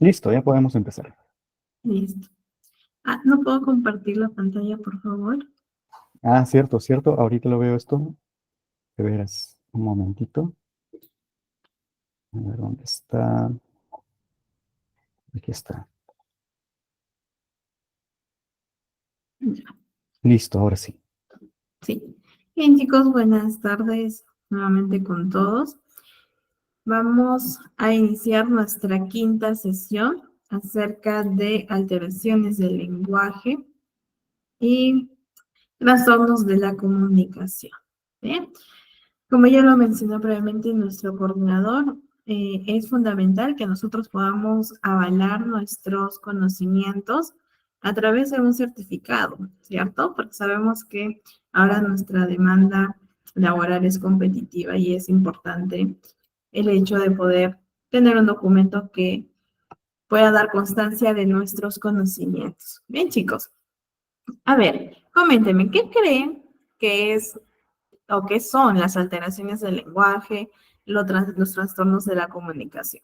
Listo, ya podemos empezar. Listo. ¿No puedo compartir la pantalla, por favor? Ah, cierto, cierto. Ahorita lo veo esto. De veras, un momentito. A ver dónde está. Aquí está. Ya, Listo, ahora sí. sí. Bien, chicos, buenas tardes nuevamente con todos. Vamos a iniciar nuestra quinta sesión acerca de alteraciones del lenguaje y trastornos de la comunicación. Bien. Como ya lo mencionó previamente nuestro coordinador, es fundamental que nosotros podamos avalar nuestros conocimientos a través de un certificado, ¿cierto? Porque sabemos que ahora nuestra demanda laboral es competitiva y es importante el hecho de poder tener un documento que pueda dar constancia de nuestros conocimientos. Bien, chicos. A ver, coméntenme, ¿qué creen que es o qué son las alteraciones del lenguaje, los trastornos de la comunicación?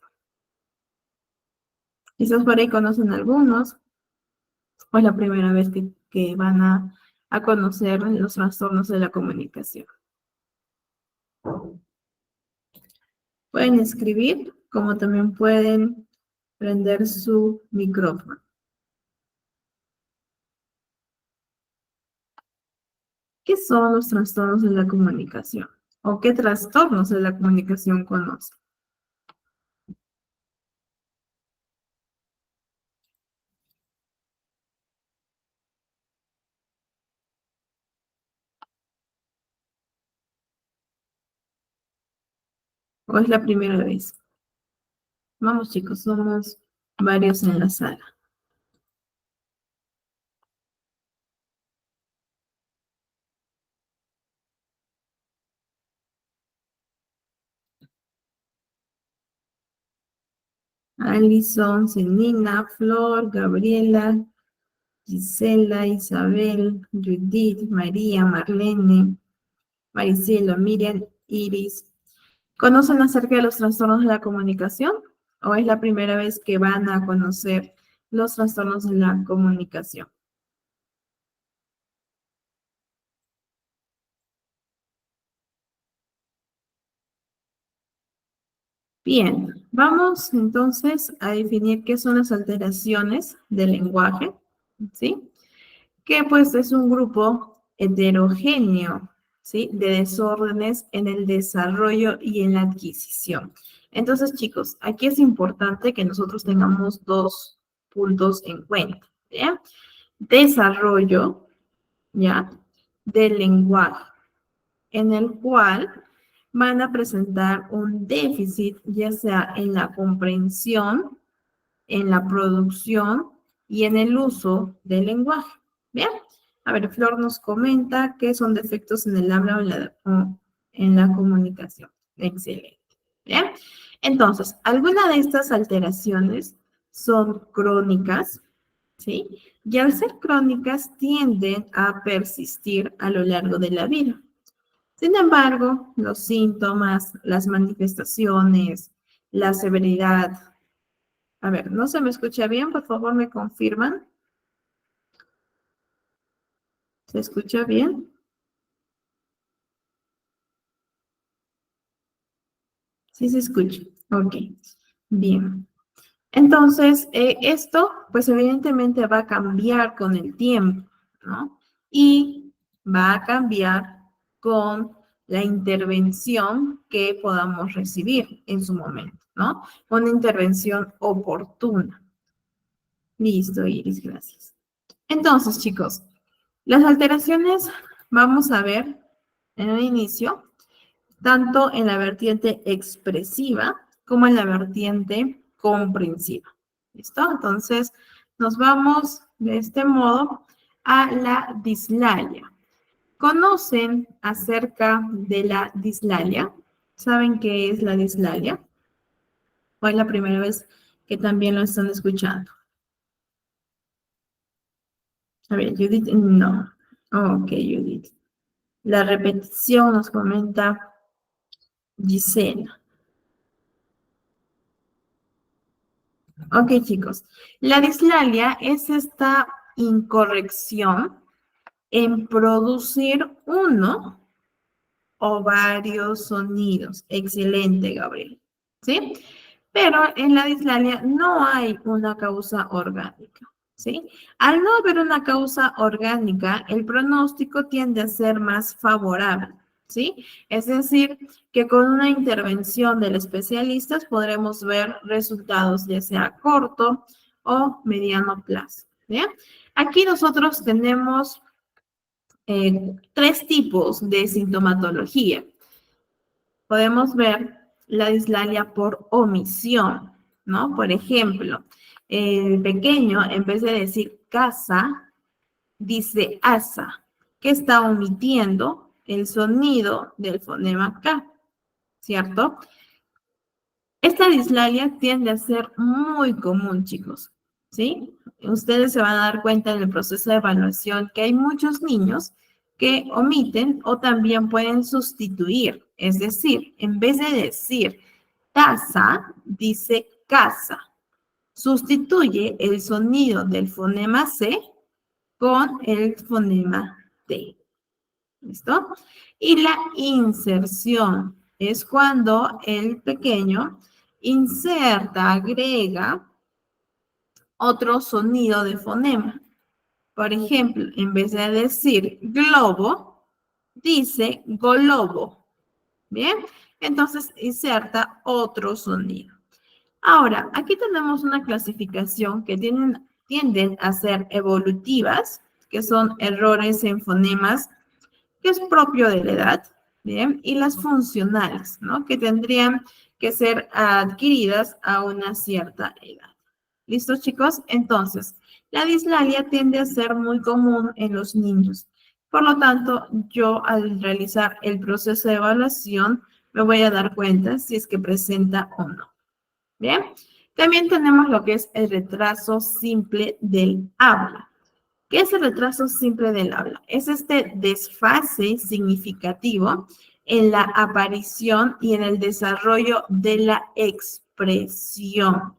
Quizás por ahí conocen algunos, o es la primera vez que van a conocer los trastornos de la comunicación. Pueden escribir, como también pueden prender su micrófono. ¿Qué son los trastornos de la comunicación? ¿O qué trastornos de la comunicación conocen? ¿O es la primera vez? Vamos, chicos, somos varios en la sala. Alison, Celina, Flor, Gabriela, Gisela, Isabel, Judith, María, Marlene, Maricela, Miriam, Iris. ¿Conocen acerca de los trastornos de la comunicación? ¿O es la primera vez que van a conocer los trastornos de la comunicación? Bien, vamos entonces a definir qué son las alteraciones del lenguaje, ¿sí? Que pues es un grupo heterogéneo, ¿sí? De desórdenes en el desarrollo y en la adquisición. Entonces, chicos, aquí es importante que nosotros tengamos dos puntos en cuenta, ¿ya? Desarrollo, ¿ya? Del lenguaje, en el cual van a presentar un déficit, ya sea en la comprensión, en la producción y en el uso del lenguaje. Bien, a ver, Flor nos comenta que son defectos en el habla o en la comunicación. Excelente. Bien, entonces, algunas de estas alteraciones son crónicas, ¿sí? Y al ser crónicas tienden a persistir a lo largo de la vida. Sin embargo, los síntomas, las manifestaciones, la severidad. A ver, ¿no se me escucha bien? Por favor, ¿me confirman? ¿Se escucha bien? Sí se escucha. Ok, bien. Entonces, esto, pues evidentemente va a cambiar con el tiempo, ¿no? Y va a cambiar con la intervención que podamos recibir en su momento, ¿no? Una intervención oportuna. Listo, Iris, gracias. Entonces, chicos, las alteraciones vamos a ver en un inicio, tanto en la vertiente expresiva como en la vertiente comprensiva. ¿Listo? Entonces, nos vamos de este modo a la dislalia. ¿Conocen acerca de la dislalia? ¿Saben qué es la dislalia? ¿O es la primera vez que también lo están escuchando? A ver, Judith, no. Ok, Judith. La repetición nos comenta Gisela. Ok, chicos. La dislalia es esta incorrección en producir uno o varios sonidos. Excelente, Gabriel. ¿Sí? Pero en la dislalia no hay una causa orgánica. ¿Sí? Al no haber una causa orgánica, el pronóstico tiende a ser más favorable. ¿Sí? Es decir, que con una intervención del especialista podremos ver resultados ya sea a corto o mediano plazo. ¿Bien? Aquí nosotros tenemos tres tipos de sintomatología. Podemos ver la dislalia por omisión, ¿no? Por ejemplo, el pequeño, en vez de decir casa, dice asa, que está omitiendo el sonido del fonema K, ¿cierto? Esta dislalia tiende a ser muy común, chicos, ¿sí? Ustedes se van a dar cuenta en el proceso de evaluación que hay muchos niños que omiten o también pueden sustituir. Es decir, en vez de decir taza, dice casa. Sustituye el sonido del fonema C con el fonema T. ¿Listo? Y la inserción es cuando el pequeño inserta, agrega otro sonido de fonema. Por ejemplo, en vez de decir globo, dice golobo. ¿Bien? Entonces inserta otro sonido. Ahora, aquí tenemos una clasificación que tienden a ser evolutivas, que son errores en fonemas que es propio de la edad, ¿bien? Y las funcionales, ¿no? Que tendrían que ser adquiridas a una cierta edad. ¿Listos, chicos? Entonces, la dislalia tiende a ser muy común en los niños. Por lo tanto, yo al realizar el proceso de evaluación me voy a dar cuenta si es que presenta o no. ¿Bien? También tenemos lo que es el retraso simple del habla. ¿Qué es el retraso simple del habla? Es este desfase significativo en la aparición y en el desarrollo de la expresión.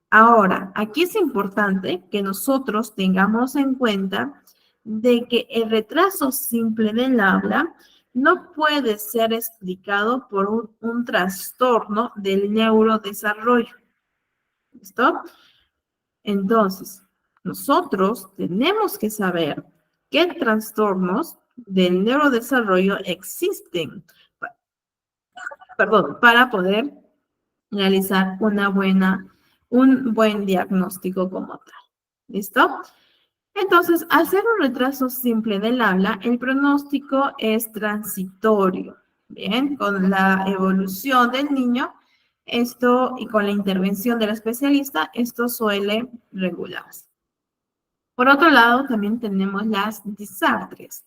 Ahora, aquí es importante que nosotros tengamos en cuenta de que el retraso simple del habla no puede ser explicado por un trastorno del neurodesarrollo. ¿Listo? Entonces, nosotros tenemos que saber qué trastornos del neurodesarrollo existen, para poder realizar un buen diagnóstico como tal. ¿Listo? Entonces, al ser un retraso simple del habla, el pronóstico es transitorio. Bien, con la evolución del niño, esto y con la intervención del especialista, esto suele regularse. Por otro lado, también tenemos las disartrias.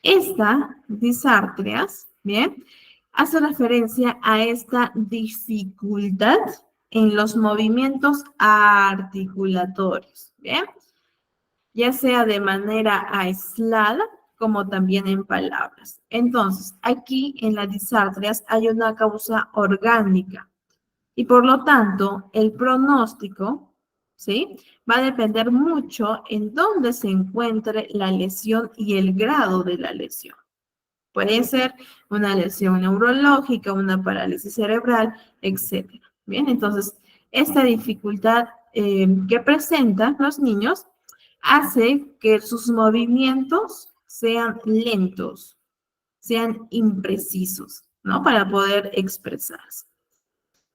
Esta disartrias, bien, hace referencia a esta dificultad en los movimientos articulatorios, bien, ya sea de manera aislada como también en palabras. Entonces, aquí en las disartrias hay una causa orgánica y por lo tanto el pronóstico, ¿sí? Va a depender mucho en dónde se encuentre la lesión y el grado de la lesión. Puede ser una lesión neurológica, una parálisis cerebral, etc. Bien, entonces, esta dificultad que presentan los niños hace que sus movimientos sean lentos, sean imprecisos, ¿no? Para poder expresarse.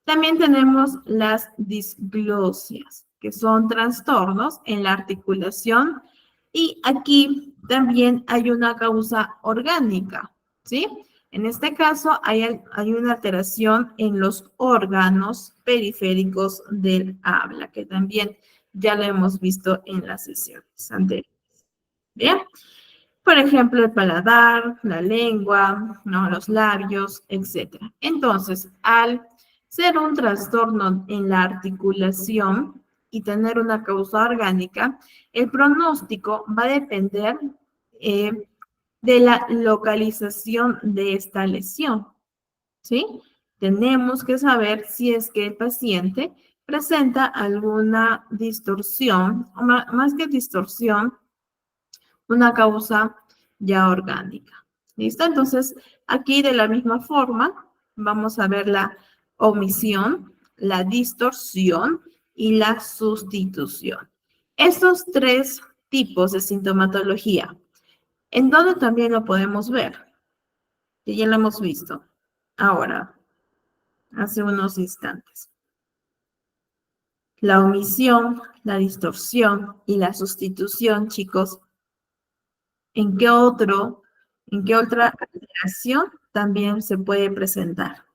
También tenemos las disglosias, que son trastornos en la articulación y aquí también hay una causa orgánica, ¿sí? En este caso hay una alteración en los órganos periféricos del habla, que también ya lo hemos visto en las sesiones anteriores. Bien, por ejemplo, el paladar, la lengua, ¿no? Los labios, etc. Entonces, al ser un trastorno en la articulación y tener una causa orgánica, el pronóstico va a depender de la localización de esta lesión, ¿sí? Tenemos que saber si es que el paciente presenta alguna distorsión, o más que distorsión, una causa ya orgánica. ¿Listo? Entonces, aquí de la misma forma, vamos a ver la omisión, la distorsión y la sustitución. Estos tres tipos de sintomatología, ¿en dónde también lo podemos ver? Que ya lo hemos visto. Ahora, hace unos instantes. La omisión, la distorsión y la sustitución, chicos, ¿en qué otra alteración también se puede presentar?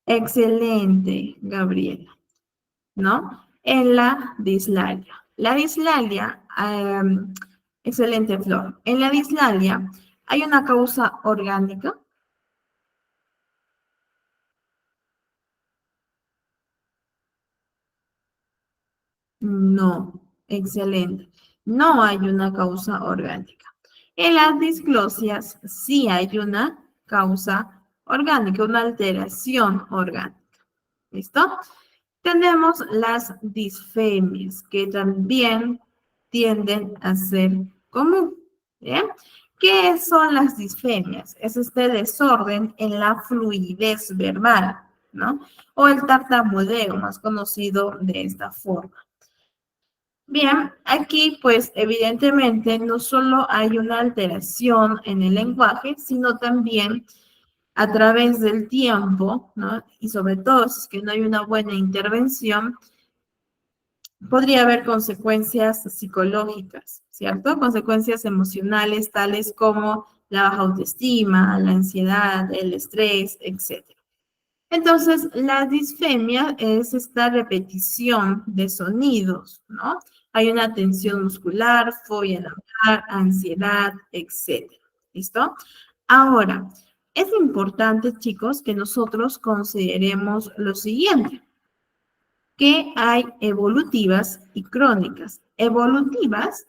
Excelente, Gabriela, ¿no? En la dislalia. La dislalia, excelente, Flor. En la dislalia, ¿hay una causa orgánica? No, excelente. No hay una causa orgánica. En las disclosias sí hay una causa orgánica, una alteración orgánica. ¿Listo? Tenemos las disfemias, que también tienden a ser común. ¿Bien? ¿Qué son las disfemias? Es este desorden en la fluidez verbal, ¿no? O el tartamudeo, más conocido de esta forma. Bien, aquí pues evidentemente no solo hay una alteración en el lenguaje, sino también a través del tiempo, ¿no? Y sobre todo si es que no hay una buena intervención, podría haber consecuencias psicológicas, ¿cierto? Consecuencias emocionales tales como la baja autoestima, la ansiedad, el estrés, etc. Entonces, la disfemia es esta repetición de sonidos, ¿no? Hay una tensión muscular, fobia al hablar, ansiedad, etc. ¿Listo? Ahora, es importante, chicos, que nosotros consideremos lo siguiente, que hay evolutivas y crónicas. Evolutivas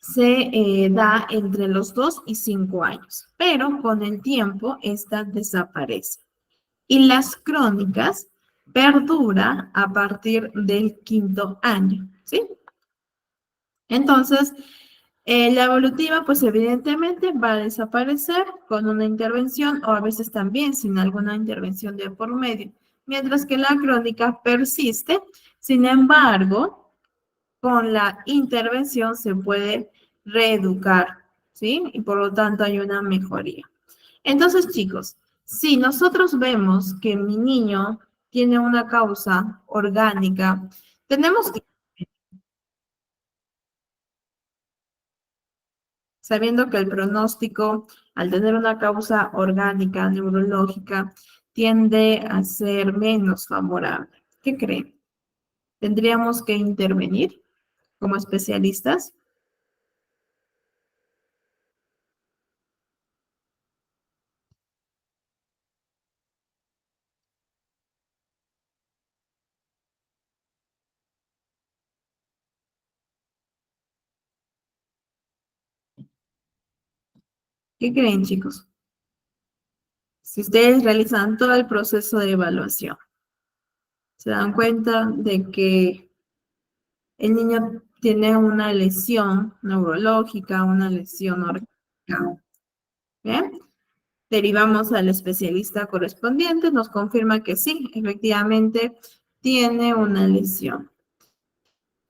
se da entre los 2 y 5 años, pero con el tiempo esta desaparece. Y las crónicas perdura a partir del 5.º año, ¿sí? Entonces, la evolutiva, pues evidentemente va a desaparecer con una intervención o a veces también sin alguna intervención de por medio, mientras que la crónica persiste. Sin embargo, con la intervención se puede reeducar, ¿sí? Y por lo tanto hay una mejoría. Entonces, chicos, si nosotros vemos que mi niño tiene una causa orgánica, tenemos que, sabiendo que el pronóstico, al tener una causa orgánica, neurológica, tiende a ser menos favorable. ¿Qué creen? ¿Tendríamos que intervenir como especialistas? ¿Qué creen, chicos? Si ustedes realizan todo el proceso de evaluación, se dan cuenta de que el niño tiene una lesión neurológica, una lesión orgánica. ¿Bien? Derivamos al especialista correspondiente, nos confirma que sí, efectivamente tiene una lesión.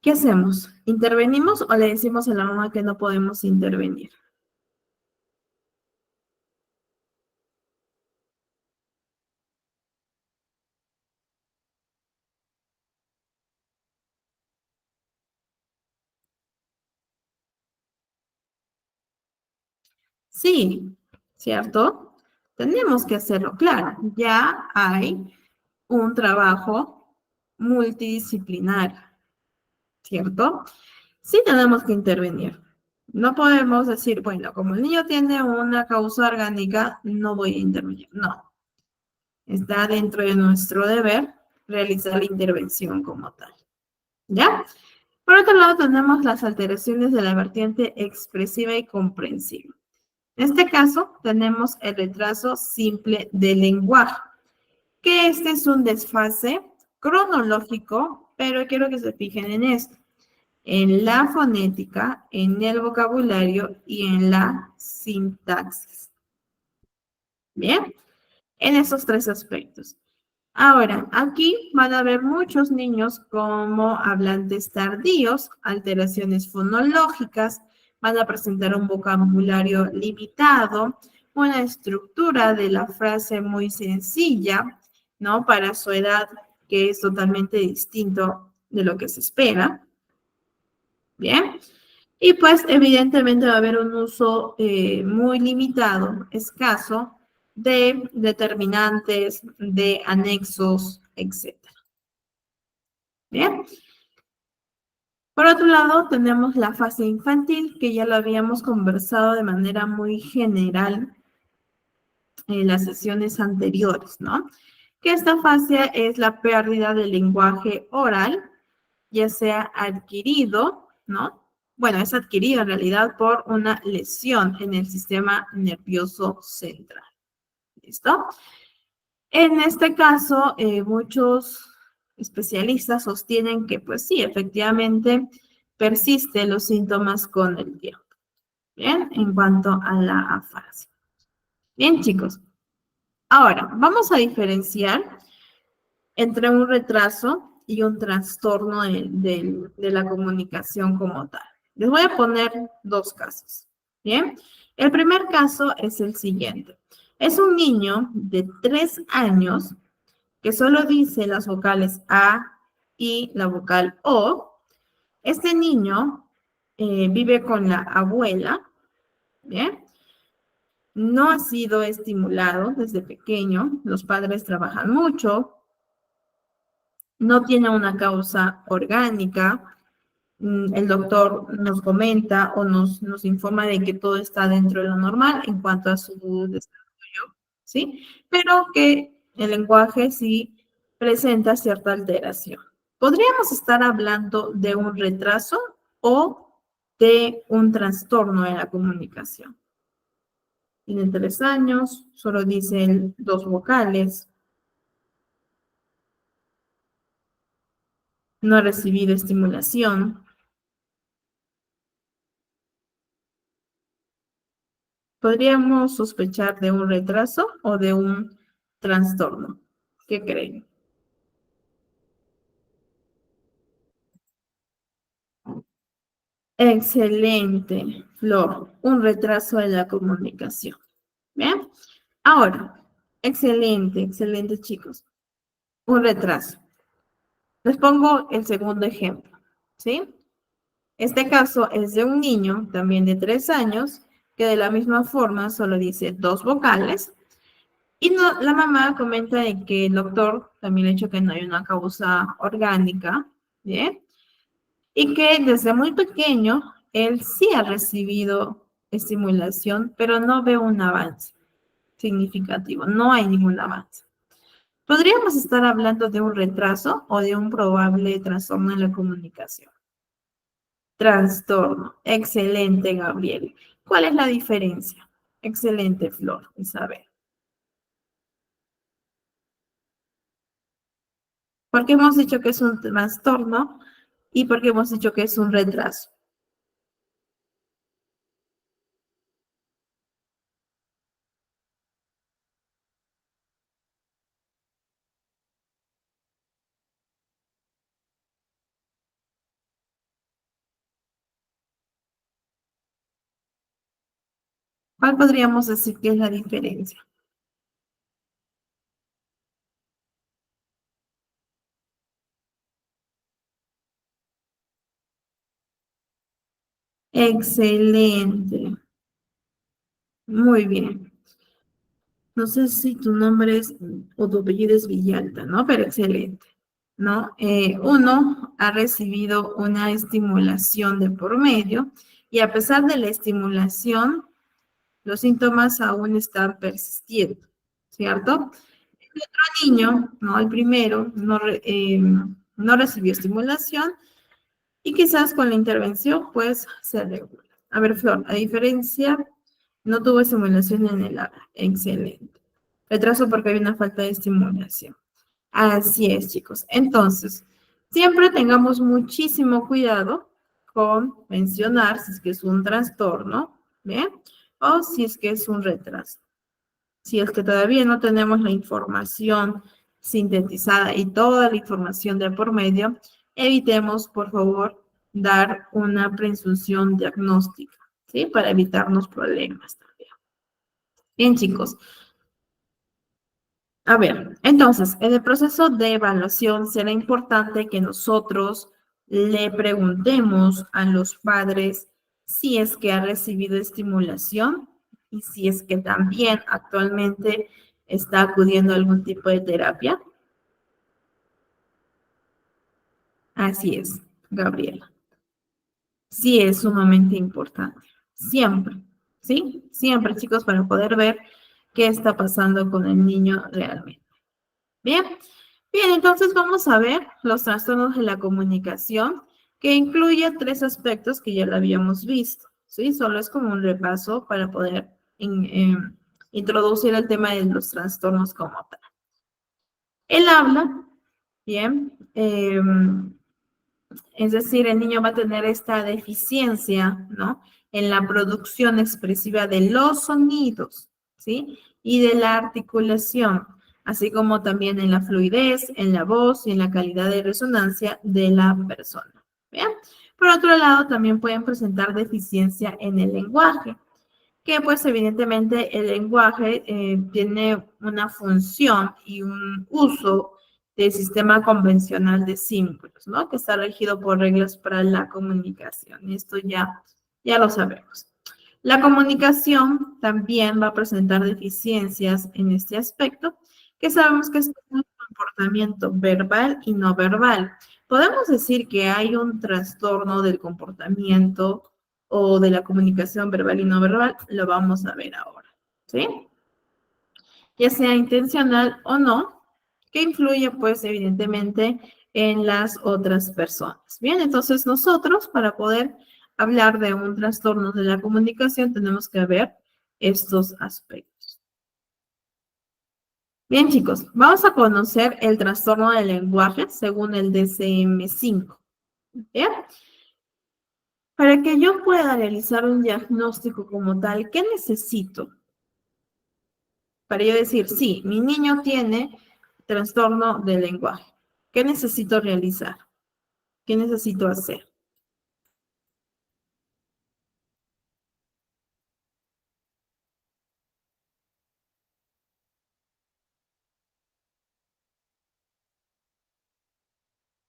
¿Qué hacemos? ¿Intervenimos o le decimos a la mamá que no podemos intervenir? Sí, ¿cierto? Tenemos que hacerlo, claro. Ya hay un trabajo multidisciplinar, ¿cierto? Sí tenemos que intervenir. No podemos decir, bueno, como el niño tiene una causa orgánica, no voy a intervenir. No, está dentro de nuestro deber realizar la intervención como tal. ¿Ya? Por otro lado, tenemos las alteraciones de la vertiente expresiva y comprensiva. En este caso, tenemos el retraso simple del lenguaje, que este es un desfase cronológico, pero quiero que se fijen en esto, en la fonética, en el vocabulario y en la sintaxis. Bien, en esos tres aspectos. Ahora, aquí van a ver muchos niños como hablantes tardíos, alteraciones fonológicas, van a presentar un vocabulario limitado, una estructura de la frase muy sencilla, ¿no? Para su edad, que es totalmente distinto de lo que se espera. Bien. Y pues evidentemente va a haber un uso muy limitado, escaso, de determinantes, de anexos, etc. Bien. Por otro lado, tenemos la fase infantil, que ya lo habíamos conversado de manera muy general en las sesiones anteriores, ¿no? Que esta fase es la pérdida del lenguaje oral, ya sea adquirido, ¿no? Bueno, es adquirido en realidad por una lesión en el sistema nervioso central. ¿Listo? En este caso, muchos especialistas sostienen que, pues sí, efectivamente, persisten los síntomas con el tiempo. Bien, en cuanto a la afasia. Bien, chicos. Ahora, vamos a diferenciar entre un retraso y un trastorno de la comunicación como tal. Les voy a poner dos casos. Bien, el primer caso es el siguiente. Es un niño de 3 años que solo dice las vocales A y la vocal O. Este niño vive con la abuela, ¿bien? No ha sido estimulado desde pequeño, los padres trabajan mucho, no tiene una causa orgánica. El doctor nos comenta o nos informa de que todo está dentro de lo normal en cuanto a su desarrollo, ¿sí? Pero que el lenguaje sí presenta cierta alteración. ¿Podríamos estar hablando de un retraso o de un trastorno en la comunicación? Tiene 3 años, solo dicen 2 vocales, no ha recibido estimulación. ¿Podríamos sospechar de un retraso o de un trastorno? ¿Qué creen? Excelente, Flor. Un retraso de la comunicación. ¿Bien? Ahora, excelente, excelente, chicos. Un retraso. Les pongo el segundo ejemplo, ¿sí? Este caso es de un niño, también de 3 años, que de la misma forma solo dice 2 vocales. Y no, la mamá comenta de que el doctor también ha dicho que no hay una causa orgánica, ¿bien? Y que desde muy pequeño él sí ha recibido estimulación, pero no ve un avance significativo, no hay ningún avance. ¿Podríamos estar hablando de un retraso o de un probable trastorno en la comunicación? Trastorno. Excelente, Gabriel. ¿Cuál es la diferencia? Excelente, Flor, Isabel. Porque hemos dicho que es un trastorno y porque hemos dicho que es un retraso. ¿Cuál podríamos decir que es la diferencia? Excelente. Muy bien. No sé si tu nombre es o tu apellido es Villalta, ¿no? Pero excelente, ¿no? Uno ha recibido una estimulación de por medio y a pesar de la estimulación, los síntomas aún están persistiendo, ¿cierto? El otro niño, ¿no? El primero, no recibió estimulación y quizás con la intervención, pues, se regula. A ver, Flor, a diferencia No tuvo estimulación en el habla. Excelente. Retraso porque hay una falta de estimulación. Así es, chicos. Entonces, siempre tengamos muchísimo cuidado con mencionar si es que es un trastorno, ¿bien? O si es que es un retraso. Si es que todavía no tenemos la información sintetizada y toda la información de por medio, evitemos, por favor, dar una presunción diagnóstica, ¿sí? Para evitarnos problemas también. Bien, chicos. A ver, entonces, en el proceso de evaluación será importante que nosotros le preguntemos a los padres si es que ha recibido estimulación y si es que también actualmente está acudiendo a algún tipo de terapia. Así es, Gabriela. Sí es sumamente importante. Siempre, ¿sí? Siempre, chicos, para poder ver qué está pasando con el niño realmente. Bien, bien, entonces vamos a ver los trastornos de la comunicación, que incluye 3 aspectos que ya lo habíamos visto, ¿sí? Solo es como un repaso para poder introducir el tema de los trastornos como tal. El habla, bien, es decir, el niño va a tener esta deficiencia, ¿no? En la producción expresiva de los sonidos, ¿sí? Y de la articulación, así como también en la fluidez, en la voz y en la calidad de resonancia de la persona. ¿Bien? Por otro lado, también pueden presentar deficiencia en el lenguaje, que pues evidentemente el lenguaje tiene una función y un uso del sistema convencional de símbolos, ¿no? Que está regido por reglas para la comunicación. Y esto ya lo sabemos. La comunicación también va a presentar deficiencias en este aspecto, que sabemos que es un comportamiento verbal y no verbal. Podemos decir que hay un trastorno del comportamiento o de la comunicación verbal y no verbal, lo vamos a ver ahora, ¿sí? Ya sea intencional o no, que influye pues evidentemente en las otras personas. Bien, entonces nosotros para poder hablar de un trastorno de la comunicación tenemos que ver estos aspectos. Bien, chicos, vamos a conocer el trastorno del lenguaje según el DSM-5. Bien, para que yo pueda realizar un diagnóstico como tal, ¿qué necesito? Para yo decir, sí, mi niño tiene trastorno del lenguaje. ¿Qué necesito realizar? ¿Qué necesito hacer?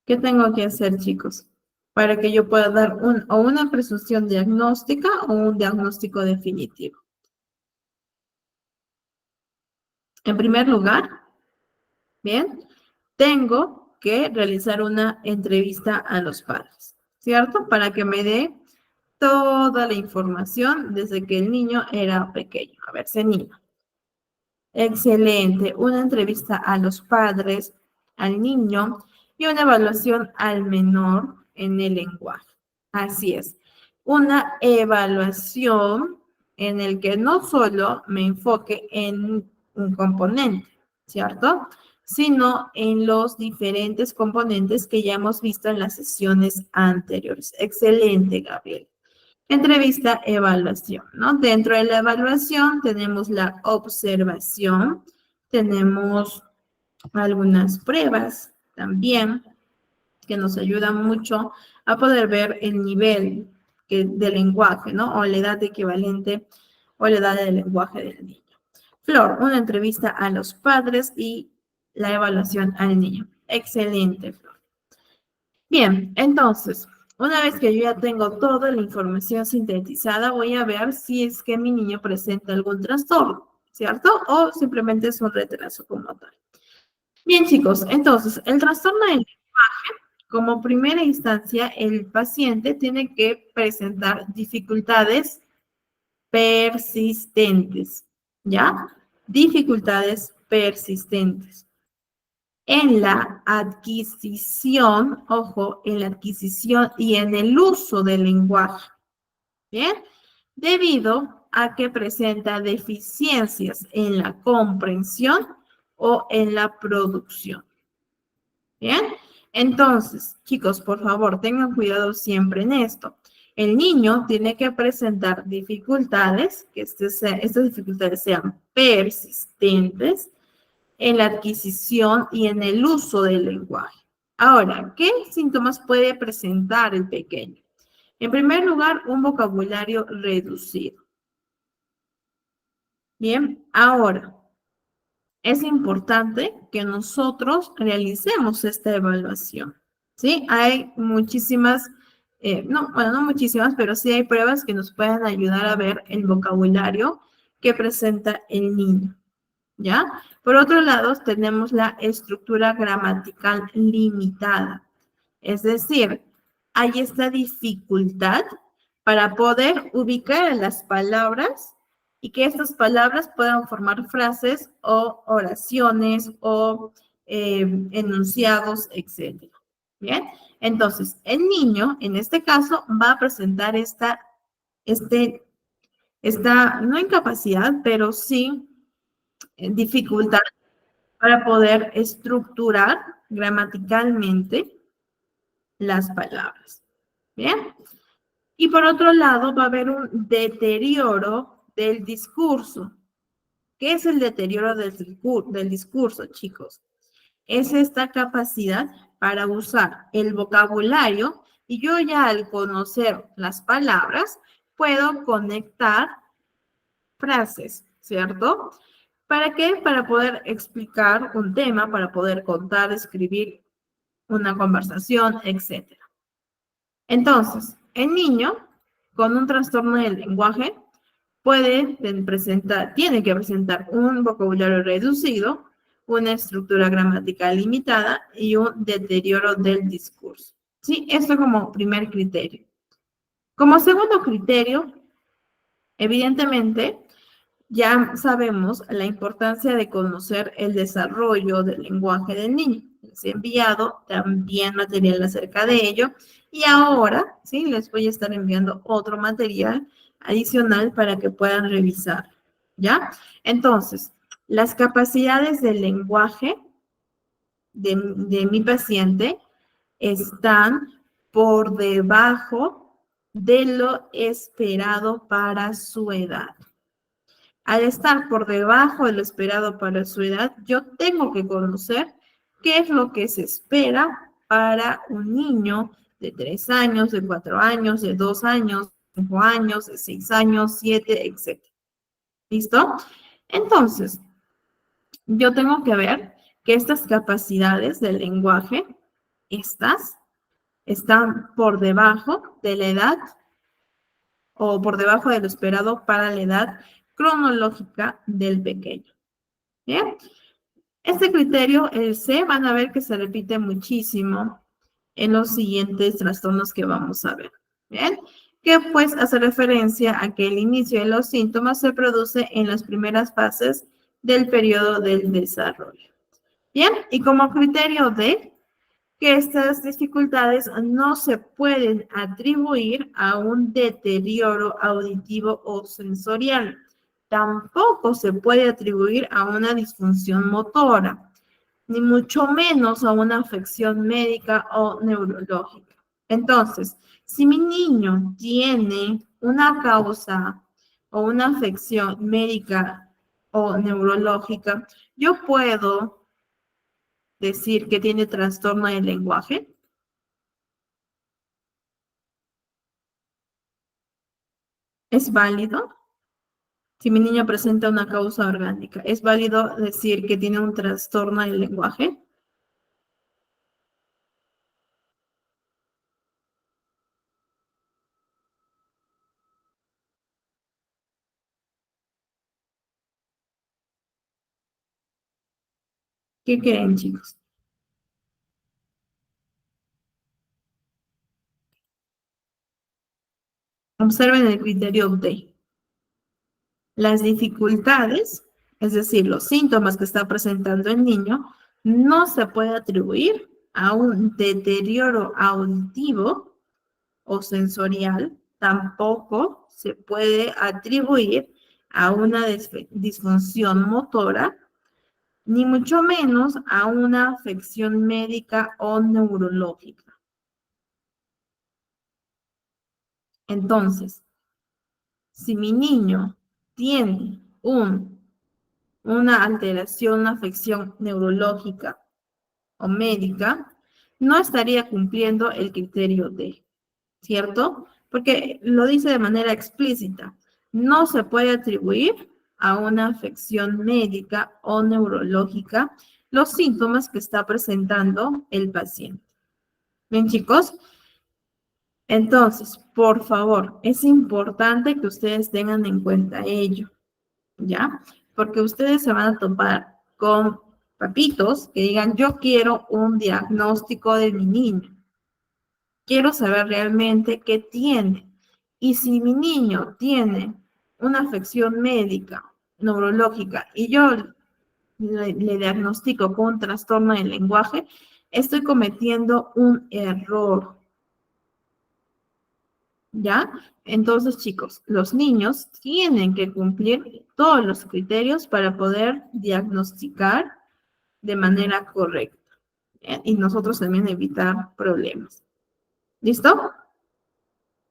¿Qué tengo que hacer, chicos? Para que yo pueda dar o una presunción diagnóstica o un diagnóstico definitivo. En primer lugar, bien, tengo que realizar una entrevista a los padres, ¿cierto? Para que me dé toda la información desde que el niño era pequeño. A ver, ese niño. Excelente. Una entrevista a los padres, al niño y una evaluación al menor en el lenguaje. Así es. Una evaluación en el que no solo me enfoque en un componente, ¿cierto? Sino en los diferentes componentes que ya hemos visto en las sesiones anteriores. Excelente, Gabriel. Entrevista, evaluación, ¿no? Dentro de la evaluación tenemos la observación, tenemos algunas pruebas también que nos ayudan mucho a poder ver el nivel de lenguaje, ¿no? O la edad equivalente o la edad del lenguaje del niño. Flor, una entrevista a los padres y la evaluación al niño. Excelente, Flor. Bien, entonces, una vez que yo ya tengo toda la información sintetizada, voy a ver si es que mi niño presenta algún trastorno, ¿cierto? O simplemente es un retraso como tal. Bien, chicos, entonces, el trastorno del lenguaje, como primera instancia, el paciente tiene que presentar dificultades persistentes, ¿ya? Dificultades persistentes en la adquisición, ojo, en la adquisición y en el uso del lenguaje, ¿bien? Debido a que presenta deficiencias en la comprensión o en la producción. ¿Bien? Entonces, chicos, por favor, tengan cuidado siempre en esto. El niño tiene que presentar dificultades, que estas dificultades sean persistentes en la adquisición y en el uso del lenguaje. Ahora, ¿qué síntomas puede presentar el pequeño? En primer lugar, un vocabulario reducido. Bien, ahora, es importante que nosotros realicemos esta evaluación, ¿sí? Hay muchísimas, no muchísimas, pero sí hay pruebas que nos pueden ayudar a ver el vocabulario que presenta el niño, ¿ya? Por otro lado, tenemos la estructura gramatical limitada, es decir, hay esta dificultad para poder ubicar las palabras y que estas palabras puedan formar frases o oraciones o enunciados, etc. Bien, entonces el niño en este caso va a presentar esta no incapacidad, pero sí dificultad para poder estructurar gramaticalmente las palabras. Bien. Y por otro lado, va a haber un deterioro del discurso. ¿Qué es el deterioro del discurso, chicos? Es esta capacidad para usar el vocabulario y yo ya al conocer las palabras puedo conectar frases, ¿cierto? ¿Para qué? Para poder explicar un tema, para poder contar, escribir una conversación, etc. Entonces, el niño con un trastorno del lenguaje tiene que presentar un vocabulario reducido, una estructura gramatical limitada y un deterioro del discurso. ¿Sí? Esto como primer criterio. Como segundo criterio, evidentemente, ya sabemos la importancia de conocer el desarrollo del lenguaje del niño. Les he enviado también material acerca de ello y ahora, ¿sí? Les voy a estar enviando otro material adicional para que puedan revisar, ¿ya? Entonces, las capacidades del lenguaje de mi paciente están por debajo de lo esperado para su edad. Al estar por debajo de lo esperado para su edad, yo tengo que conocer qué es lo que se espera para un niño de 3 años, de 4 años, de 2 años, de 5 años, de 6 años, 7, etc. ¿Listo? Entonces, yo tengo que ver que estas capacidades del lenguaje, están por debajo de la edad o por debajo de lo esperado para la edad cronológica del pequeño. Bien, este criterio, el C, van a ver que se repite muchísimo en los siguientes trastornos que vamos a ver. Bien, que pues hace referencia a que el inicio de los síntomas se produce en las primeras fases del periodo del desarrollo. Bien, y como criterio D, que estas dificultades no se pueden atribuir a un deterioro auditivo o sensorial. Tampoco se puede atribuir a una disfunción motora, ni mucho menos a una afección médica o neurológica. Entonces, si mi niño tiene una causa o una afección médica o neurológica, yo puedo decir que tiene trastorno del lenguaje. ¿Es válido? Si mi niño presenta una causa orgánica, ¿es válido decir que tiene un trastorno del lenguaje? ¿Qué creen, chicos? Observen el criterio D. Las dificultades, es decir, los síntomas que está presentando el niño, no se puede atribuir a un deterioro auditivo o sensorial, tampoco se puede atribuir a una disfunción motora, ni mucho menos a una afección médica o neurológica. Entonces, si mi niño tiene una alteración, una afección neurológica o médica, no estaría cumpliendo el criterio D, ¿cierto? Porque lo dice de manera explícita. No se puede atribuir a una afección médica o neurológica los síntomas que está presentando el paciente. Bien, chicos. Entonces, por favor, es importante que ustedes tengan en cuenta ello, ¿ya? Porque ustedes se van a topar con papitos que digan, yo quiero un diagnóstico de mi niño. Quiero saber realmente qué tiene. Y si mi niño tiene una afección médica, neurológica, y yo le diagnostico con un trastorno del lenguaje, estoy cometiendo un error. ¿Ya? Entonces, chicos, los niños tienen que cumplir todos los criterios para poder diagnosticar de manera correcta. ¿Bien? Y nosotros también evitar problemas. ¿Listo?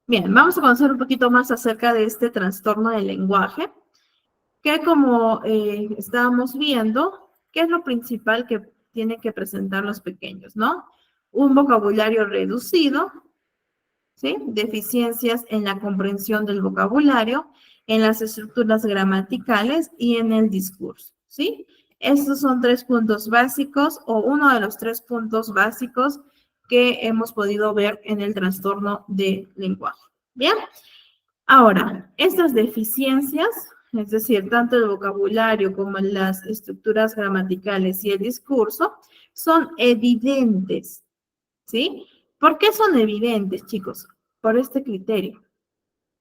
Bien, vamos a conocer un poquito más acerca de este trastorno del lenguaje, que como estábamos viendo, ¿qué es lo principal que tienen que presentar los pequeños, no? Un vocabulario reducido, ¿sí? Deficiencias en la comprensión del vocabulario, en las estructuras gramaticales y en el discurso, ¿sí? Estos son 3 puntos básicos o uno de los 3 puntos básicos que hemos podido ver en el trastorno de lenguaje. Bien, ahora, estas deficiencias, es decir, tanto el vocabulario como las estructuras gramaticales y el discurso, son evidentes, ¿sí? ¿Por qué son evidentes, chicos? Por este criterio.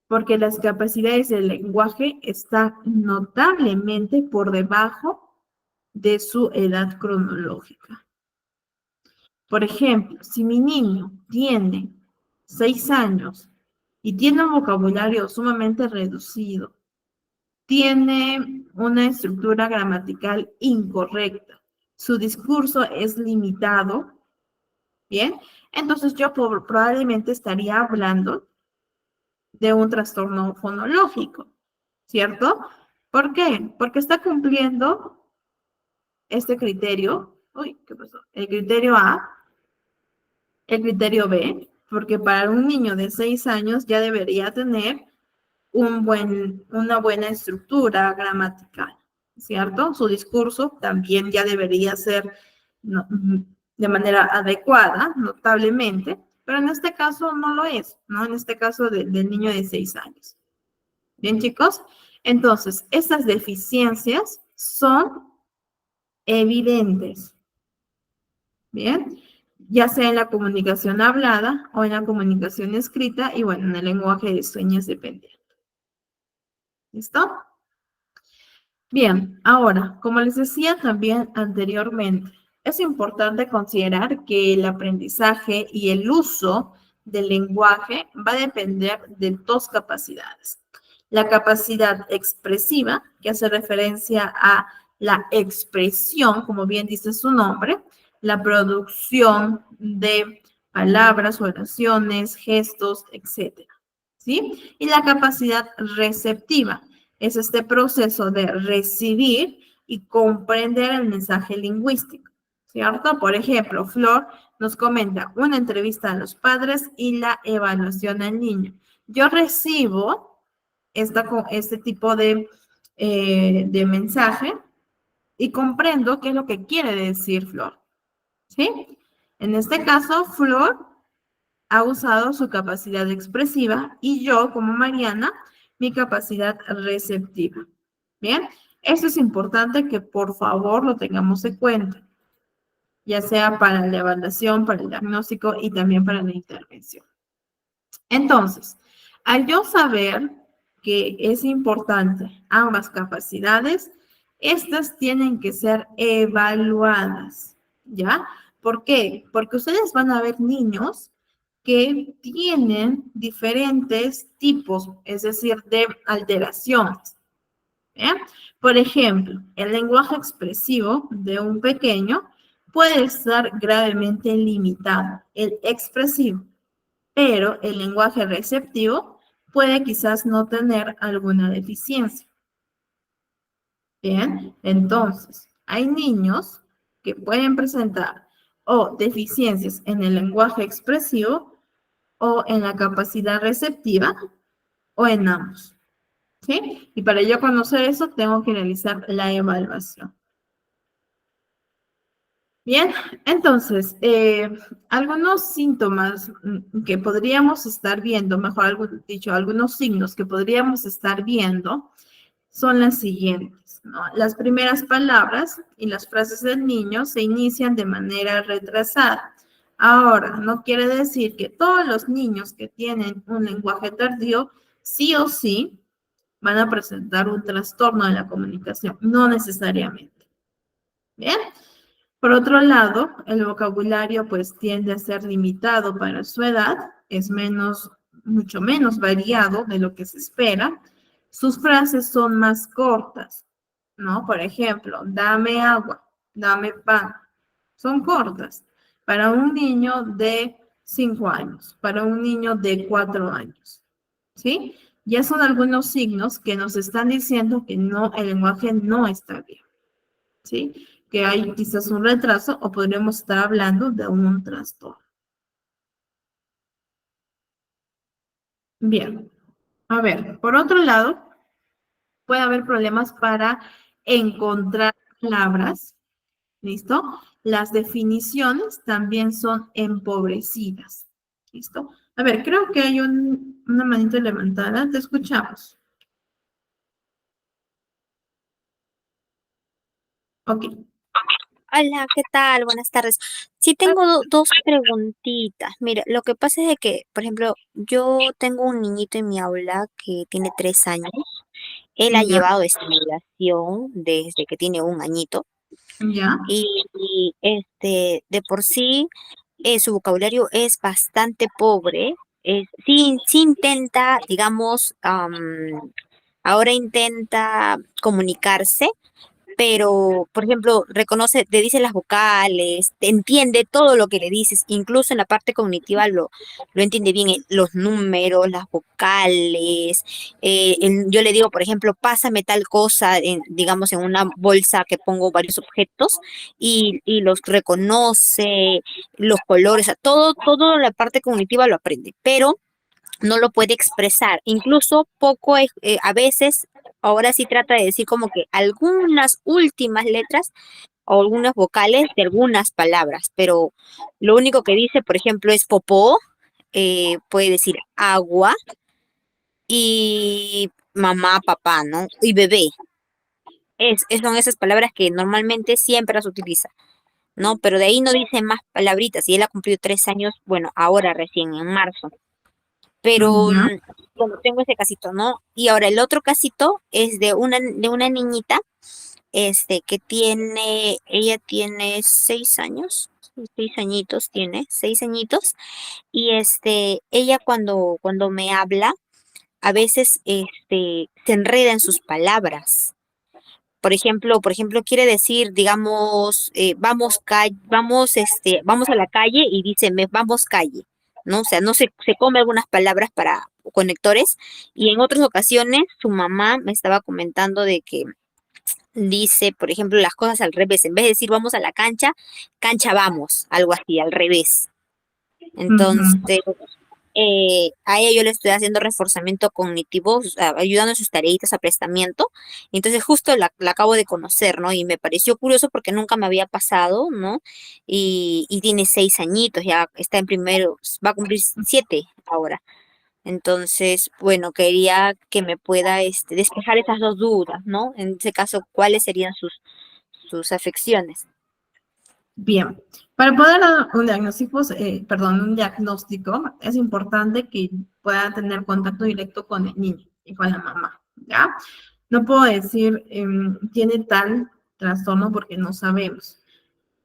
Porque las capacidades del lenguaje están notablemente por debajo de su edad cronológica. Por ejemplo, si mi niño tiene 6 años y tiene un vocabulario sumamente reducido, tiene una estructura gramatical incorrecta, su discurso es limitado, ¿bien? Entonces yo probablemente estaría hablando de un trastorno fonológico, ¿cierto? ¿Por qué? Porque está cumpliendo este criterio, uy, ¿qué pasó? El criterio A, el criterio B, porque para un niño de 6 años ya debería tener una buena estructura gramatical, ¿cierto? Su discurso también ya debería ser de manera adecuada, notablemente, pero en este caso no lo es, ¿no? En este caso del niño de 6 años. Bien, chicos, entonces, estas deficiencias son evidentes, ¿bien? Ya sea en la comunicación hablada o en la comunicación escrita y bueno, en el lenguaje de señas dependiente. ¿Listo? Bien, ahora, como les decía también anteriormente, es importante considerar que el aprendizaje y el uso del lenguaje va a depender de 2 capacidades. La capacidad expresiva, que hace referencia a la expresión, como bien dice su nombre, la producción de palabras, oraciones, gestos, etc. ¿Sí? Y la capacidad receptiva, es este proceso de recibir y comprender el mensaje lingüístico, ¿cierto? Por ejemplo, Flor nos comenta una entrevista a los padres y la evaluación al niño. Yo recibo este tipo de mensaje y comprendo qué es lo que quiere decir Flor, ¿sí? En este caso, Flor ha usado su capacidad expresiva y yo, como Mariana, mi capacidad receptiva. Bien, eso es importante que por favor lo tengamos en cuenta, ya sea para la evaluación, para el diagnóstico y también para la intervención. Entonces, al yo saber que es importante ambas capacidades, estas tienen que ser evaluadas, ¿ya? ¿Por qué? Porque ustedes van a ver niños que tienen diferentes tipos, es decir, de alteraciones. ¿Bien? Por ejemplo, el lenguaje expresivo de un pequeño puede estar gravemente limitado, el expresivo, pero el lenguaje receptivo puede quizás no tener alguna deficiencia. Bien, entonces, hay niños que pueden presentar o deficiencias en el lenguaje expresivo o en la capacidad receptiva o en ambos. ¿Sí? Y para yo conocer eso, tengo que realizar la evaluación. Bien, entonces, algunos síntomas que podríamos estar viendo, mejor dicho, algunos signos que podríamos estar viendo son las siguientes, ¿no? Las primeras palabras y las frases del niño se inician de manera retrasada. Ahora, no quiere decir que todos los niños que tienen un lenguaje tardío, sí o sí, van a presentar un trastorno de la comunicación, no necesariamente. Bien. Por otro lado, el vocabulario pues tiende a ser limitado para su edad, es mucho menos variado de lo que se espera. Sus frases son más cortas, ¿no? Por ejemplo, dame agua, dame pan. Son cortas para un niño de 5 años, para un niño de 4 años, ¿sí? Ya son algunos signos que nos están diciendo que no, el lenguaje no está bien. ¿Sí? Que hay quizás un retraso o podríamos estar hablando de un trastorno. Bien, a ver, por otro lado, puede haber problemas para encontrar palabras, ¿listo? Las definiciones también son empobrecidas, ¿listo? A ver, creo que hay una manita levantada, te escuchamos. Ok. Hola, ¿qué tal? Buenas tardes. Sí tengo dos preguntitas. Mira, lo que pasa es de que, por ejemplo, yo tengo un niñito en mi aula que tiene 3 años. Él ha Ya, llevado estimulación desde que tiene un añito ya, de por sí su vocabulario es bastante pobre. Sí, sí intenta, digamos, ahora intenta comunicarse, pero, por ejemplo, reconoce, te dice las vocales, te entiende todo lo que le dices, incluso en la parte cognitiva lo entiende bien, los números, las vocales. Yo le digo, por ejemplo, pásame tal cosa, digamos, en una bolsa que pongo varios objetos y los reconoce, los colores, o sea, todo la parte cognitiva lo aprende, pero no lo puede expresar. Incluso poco, a veces, ahora sí trata de decir como que algunas últimas letras o algunas vocales de algunas palabras, pero lo único que dice, por ejemplo, es popó, puede decir agua y mamá, papá, ¿no? Y bebé. Son esas palabras que normalmente siempre las utiliza, ¿no? Pero de ahí no dice más palabritas. Y él ha cumplido 3 años, bueno, ahora recién, en marzo. Pero ya, bueno, tengo ese casito, ¿no? Y ahora el otro casito es de una niñita, ella tiene 6 años, 6 añitos tiene, 6 añitos, y ella cuando me habla, a veces, se enreda en sus palabras. Por ejemplo, quiere decir, digamos, vamos a la calle y dice, vamos calle, ¿no? O sea, no se come algunas palabras para conectores y en otras ocasiones su mamá me estaba comentando de que dice, por ejemplo, las cosas al revés. En vez de decir vamos a la cancha, cancha vamos, algo así, al revés. Entonces, ujú. a ella yo le estoy haciendo reforzamiento cognitivo, o sea, ayudando en sus tareitas, aprestamiento. Entonces justo la acabo de conocer, ¿no? Y me pareció curioso porque nunca me había pasado, ¿no? Y tiene 6 añitos, ya está en primero, va a cumplir 7 ahora. Entonces, bueno, quería que me pueda despejar esas dos dudas, ¿no? En ese caso, ¿cuáles serían sus afecciones? Bien, para poder dar un diagnóstico, es importante que pueda tener contacto directo con el niño y con la mamá, ¿ya? No puedo decir tiene tal trastorno porque no sabemos.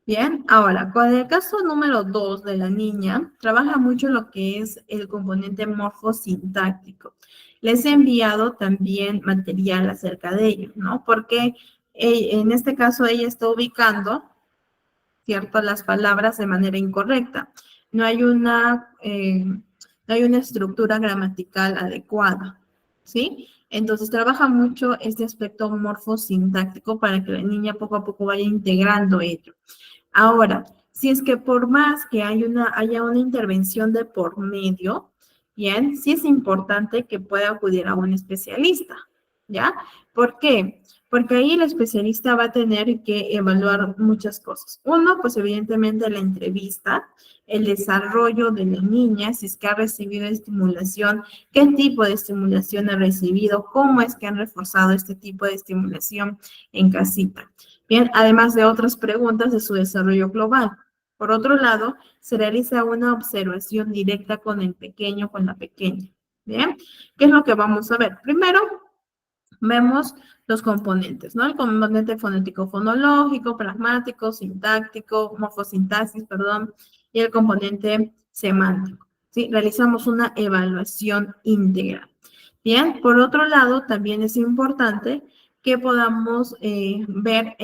Bien, ahora, con el caso número 2 de la niña, trabaja mucho lo que es el componente morfosintáctico. Les he enviado también material acerca de ello, ¿no? Porque en este caso ella está ubicando, ¿cierto?, las palabras de manera incorrecta. No hay no hay una estructura gramatical adecuada, ¿sí? Entonces trabaja mucho este aspecto morfosintáctico para que la niña poco a poco vaya integrando ello. Ahora, si es que por más que haya una intervención de por medio, bien, sí es importante que pueda acudir a un especialista, ¿ya? ¿Por qué? Porque ahí el especialista va a tener que evaluar muchas cosas. Uno, pues evidentemente la entrevista, el desarrollo de la niña, si es que ha recibido estimulación, qué tipo de estimulación ha recibido, cómo es que han reforzado este tipo de estimulación en casita. Bien, además de otras preguntas de su desarrollo global. Por otro lado, se realiza una observación directa con el pequeño, con la pequeña. Bien, ¿qué es lo que vamos a ver? Primero, vemos los componentes, ¿no? El componente fonético-fonológico, pragmático, sintáctico, morfosintaxis, perdón, y el componente semántico, ¿sí? Realizamos una evaluación íntegra. Bien, por otro lado, también es importante que podamos ver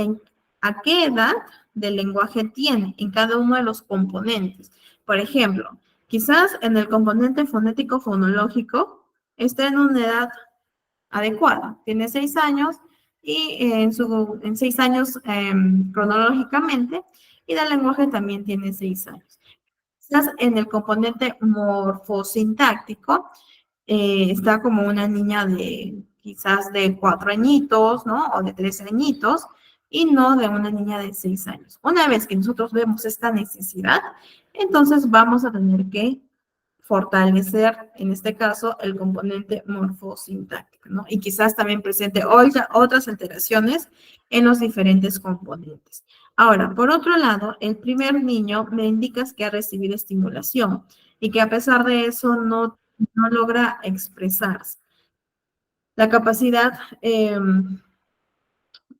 a qué edad del lenguaje tiene en cada uno de los componentes. Por ejemplo, quizás en el componente fonético-fonológico esté en una edad adecuada. Tiene 6 años y en 6 años cronológicamente, y del lenguaje también tiene 6 años. Quizás en el componente morfosintáctico está como una niña de quizás de 4 añitos, ¿no? O de 3 añitos, y no de una niña de 6 años. Una vez que nosotros vemos esta necesidad, entonces vamos a tener que fortalecer, en este caso, el componente morfosintáctico, ¿no? Y quizás también presente otras alteraciones en los diferentes componentes. Ahora, por otro lado, el primer niño me indicas que ha recibido estimulación y que a pesar de eso no logra expresarse. La capacidad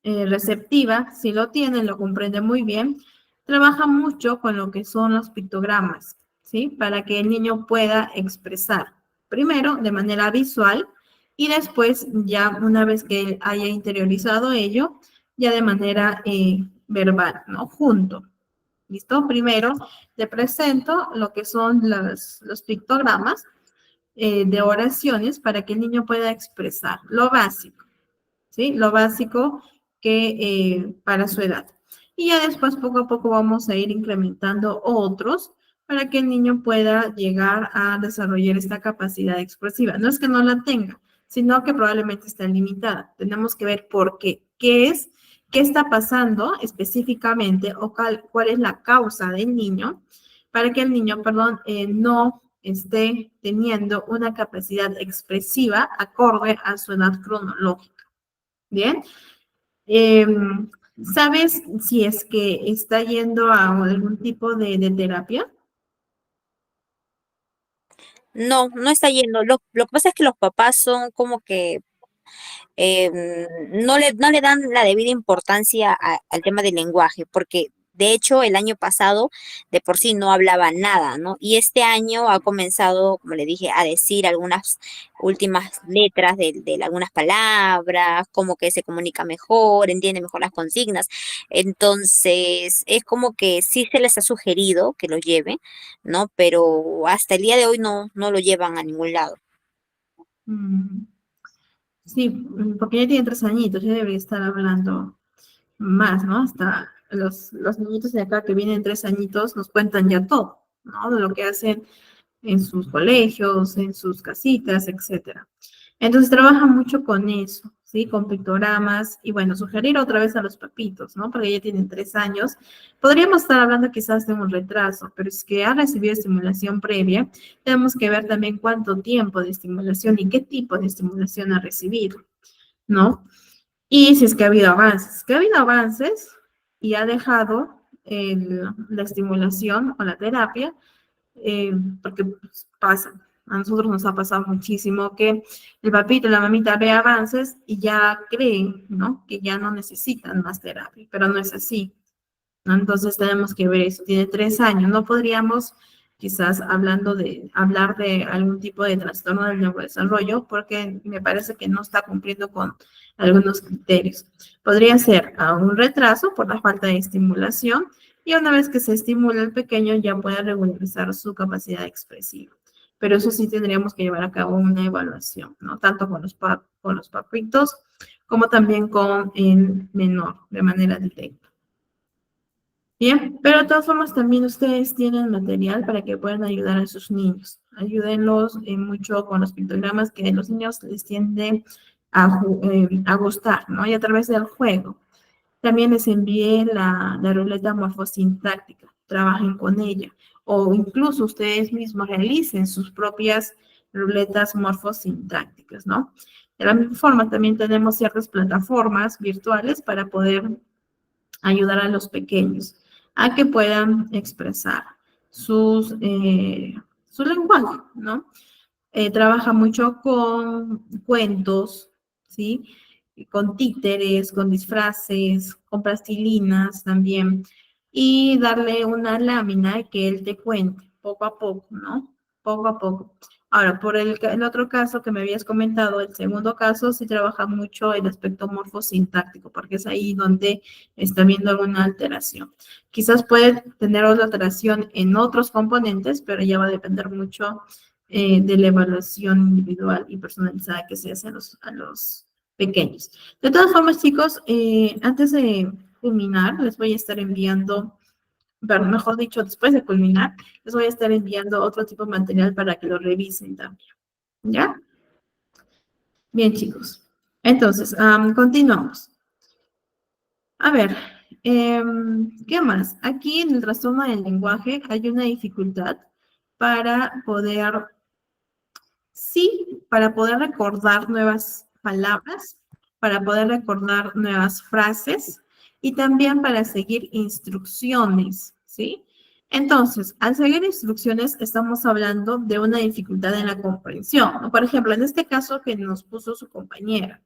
receptiva, si lo tiene, lo comprende muy bien, trabaja mucho con lo que son los pictogramas, ¿sí? Para que el niño pueda expresar, primero de manera visual y después ya una vez que él haya interiorizado ello, ya de manera verbal, ¿no? Junto. ¿Listo? Primero te presento lo que son los pictogramas de oraciones para que el niño pueda expresar lo básico. ¿Sí? Lo básico que para su edad. Y ya después, poco a poco, vamos a ir incrementando otros para que el niño pueda llegar a desarrollar esta capacidad expresiva. No es que no la tenga, sino que probablemente está limitada. Tenemos que ver por qué. ¿Qué está pasando específicamente o cuál es la causa del niño para que el niño, perdón, no esté teniendo una capacidad expresiva acorde a su edad cronológica? Bien. ¿Sabes si es que está yendo a algún tipo de terapia? No, no está yendo. Lo que pasa es que los papás son como que no le dan la debida importancia al tema del lenguaje, porque de hecho el año pasado de por sí no hablaba nada, ¿no? Y este año ha comenzado, como le dije, a decir algunas últimas letras de algunas palabras, como que se comunica mejor, entiende mejor las consignas. Entonces, es como que sí se les ha sugerido que lo lleven, ¿no? Pero hasta el día de hoy no lo llevan a ningún lado. Mm, sí, porque ya tiene 3 añitos, ya debería estar hablando más, ¿no? Hasta los niñitos de acá que vienen 3 añitos nos cuentan ya todo, ¿no? De lo que hacen en sus colegios, en sus casitas, etcétera. Entonces trabaja mucho con eso, ¿sí? Con pictogramas y bueno, sugerir otra vez a los papitos, ¿no? Porque ya tienen 3 años. Podríamos estar hablando quizás de un retraso, pero es que ha recibido estimulación previa. Tenemos que ver también cuánto tiempo de estimulación y qué tipo de estimulación ha recibido, ¿no? Y si es que ha habido avances. Si que ha habido avances y ha dejado la estimulación o la terapia, porque pues, pasa. A nosotros nos ha pasado muchísimo que el papito y la mamita ve avances y ya creen, ¿no? Que ya no necesitan más terapia, pero no es así. ¿no? Entonces tenemos que ver eso. Tiene 3 años. No podríamos quizás hablar de algún tipo de trastorno del neurodesarrollo porque me parece que no está cumpliendo con algunos criterios. Podría ser un retraso por la falta de estimulación y una vez que se estimula el pequeño ya puede regularizar su capacidad expresiva. Pero eso sí tendríamos que llevar a cabo una evaluación, ¿no? Tanto con los papitos como también con el menor de manera directa. Bien, pero de todas formas también ustedes tienen material para que puedan ayudar a sus niños. Ayúdenlos mucho con los pictogramas que a los niños les tiende a gustar, ¿no? Y a través del juego. También les envié la ruleta morfosintáctica. Trabajen con ella. O incluso ustedes mismos realicen sus propias ruletas morfosintácticas, ¿no? De la misma forma, también tenemos ciertas plataformas virtuales para poder ayudar a los pequeños a que puedan expresar su lenguaje, ¿no? Trabaja mucho con cuentos, ¿sí? Con títeres, con disfraces, con plastilinas también, y darle una lámina y que él te cuente poco a poco, ¿no? Poco a poco. Ahora, por el otro caso que me habías comentado, el segundo caso, sí trabaja mucho el aspecto morfosintáctico, porque es ahí donde está viendo alguna alteración. Quizás puede tener otra alteración en otros componentes, pero ya va a depender mucho de la evaluación individual y personalizada que se hace a los pequeños. De todas formas, chicos, antes de culminar, les voy a estar enviando, pero mejor dicho, después de culminar, les voy a estar enviando otro tipo de material para que lo revisen también. ¿Ya? Bien, chicos. Entonces, continuamos. A ver, ¿qué más? Aquí en el trastorno del lenguaje hay una dificultad para poder para poder recordar nuevas palabras, para poder recordar nuevas frases y también para seguir instrucciones, ¿sí? Entonces, al seguir instrucciones estamos hablando de una dificultad en la comprensión, ¿no? Por ejemplo, en este caso que nos puso su compañera,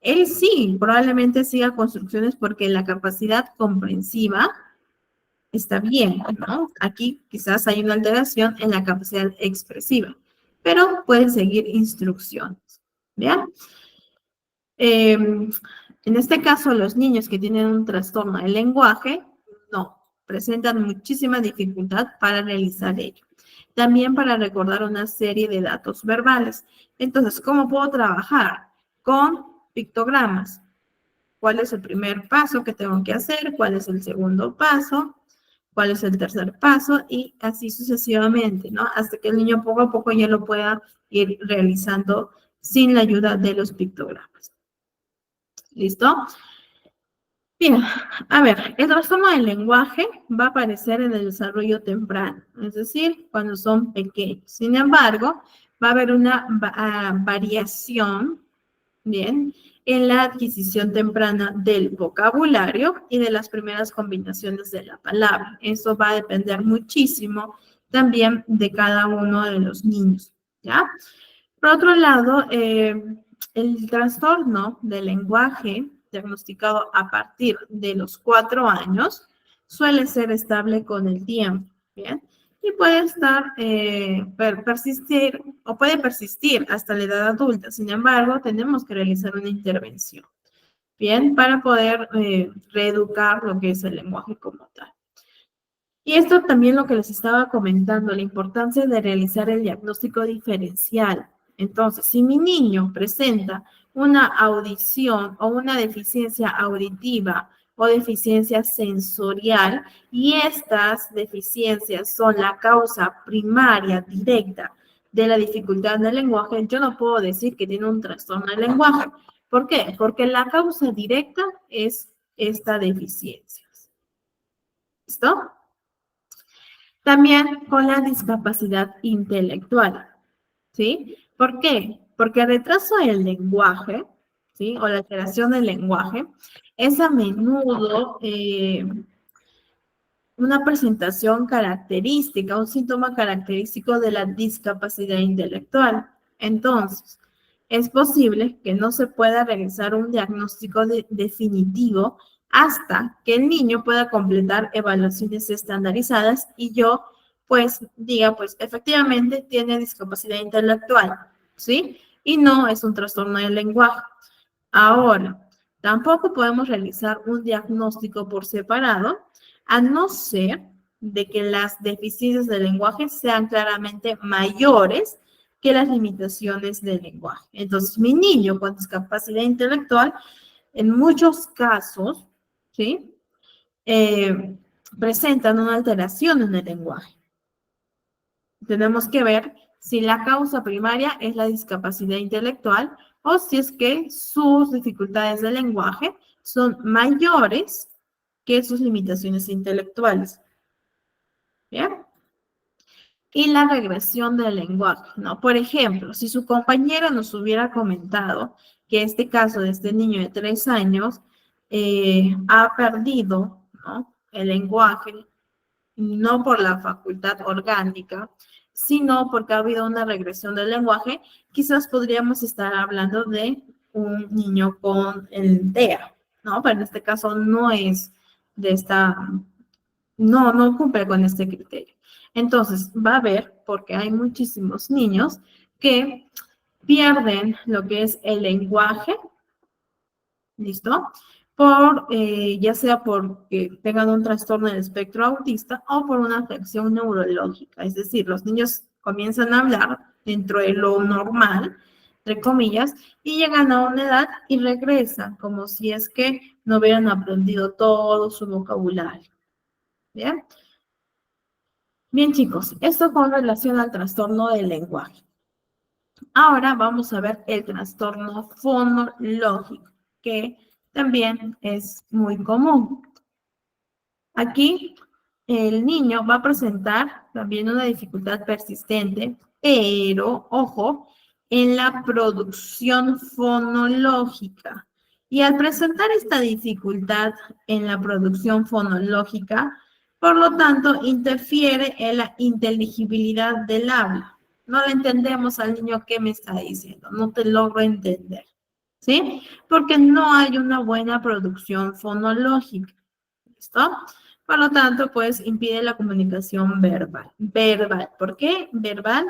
él sí, probablemente siga construcciones porque la capacidad comprensiva está bien, ¿no? Aquí quizás hay una alteración en la capacidad expresiva, pero pueden seguir instrucciones, ¿bien? En este caso, los niños que tienen un trastorno del lenguaje, no, presentan muchísima dificultad para realizar ello. También para recordar una serie de datos verbales. Entonces, ¿cómo puedo trabajar? Con pictogramas. ¿Cuál es el primer paso que tengo que hacer? ¿Cuál es el segundo paso? ¿Cuál es el tercer paso? Y así sucesivamente, ¿no? Hasta que el niño poco a poco ya lo pueda ir realizando sin la ayuda de los pictogramas. ¿Listo? Bien, a ver, el trastorno del lenguaje va a aparecer en el desarrollo temprano, es decir, cuando son pequeños. Sin embargo, va a haber una variación, bien, en la adquisición temprana del vocabulario y de las primeras combinaciones de la palabra. Eso va a depender muchísimo también de cada uno de los niños, ¿ya? Por otro lado, el trastorno del lenguaje diagnosticado a partir de los 4 años suele ser estable con el tiempo, ¿bien? Y puede persistir o puede persistir hasta la edad adulta. Sin embargo, tenemos que realizar una intervención, ¿bien? Para poder reeducar lo que es el lenguaje como tal. Y esto también lo que les estaba comentando, la importancia de realizar el diagnóstico diferencial. Entonces, si mi niño presenta una audición o una deficiencia auditiva o deficiencia sensorial y estas deficiencias son la causa primaria directa de la dificultad del lenguaje, yo no puedo decir que tiene un trastorno del lenguaje. ¿Por qué? Porque la causa directa es esta deficiencia. ¿Listo? También con la discapacidad intelectual, ¿sí? ¿Por qué? Porque el retraso del lenguaje, ¿sí? O la alteración del lenguaje es a menudo una presentación característica, un síntoma característico de la discapacidad intelectual. Entonces, es posible que no se pueda realizar un diagnóstico definitivo hasta que el niño pueda completar evaluaciones estandarizadas y yo, pues, diga, pues, efectivamente tiene discapacidad intelectual, ¿sí? Y no es un trastorno del lenguaje. Ahora, tampoco podemos realizar un diagnóstico por separado, a no ser de que las deficiencias del lenguaje sean claramente mayores que las limitaciones del lenguaje. Entonces, mi niño con discapacidad intelectual, en muchos casos, ¿sí? Presentan una alteración en el lenguaje. Tenemos que ver si la causa primaria es la discapacidad intelectual o si es que sus dificultades de lenguaje son mayores que sus limitaciones intelectuales. ¿Bien? Y la regresión del lenguaje, ¿no? Por ejemplo, si su compañero nos hubiera comentado que este caso de este niño de 3 años ha perdido, ¿no?, el lenguaje, no por la facultad orgánica, sino porque ha habido una regresión del lenguaje, quizás podríamos estar hablando de un niño con el TEA, ¿no? Pero en este caso no es de esta, no cumple con este criterio. Entonces, va a haber, porque hay muchísimos niños que pierden lo que es el lenguaje, ¿listo? Ya sea porque tengan un trastorno del espectro autista o por una afección neurológica. Es decir, los niños comienzan a hablar dentro de lo normal, entre comillas, y llegan a una edad y regresan, como si es que no hubieran aprendido todo su vocabulario. ¿Bien? Bien, chicos, esto con relación al trastorno del lenguaje. Ahora vamos a ver el trastorno fonológico, que también es muy común. Aquí el niño va a presentar también una dificultad persistente, pero, ojo, en la producción fonológica. Y al presentar esta dificultad en la producción fonológica, por lo tanto, interfiere en la inteligibilidad del habla. No le entendemos al niño qué me está diciendo, no te logro entender, ¿sí? Porque no hay una buena producción fonológica, ¿listo? Por lo tanto, pues impide la comunicación verbal. Verbal, ¿por qué? Verbal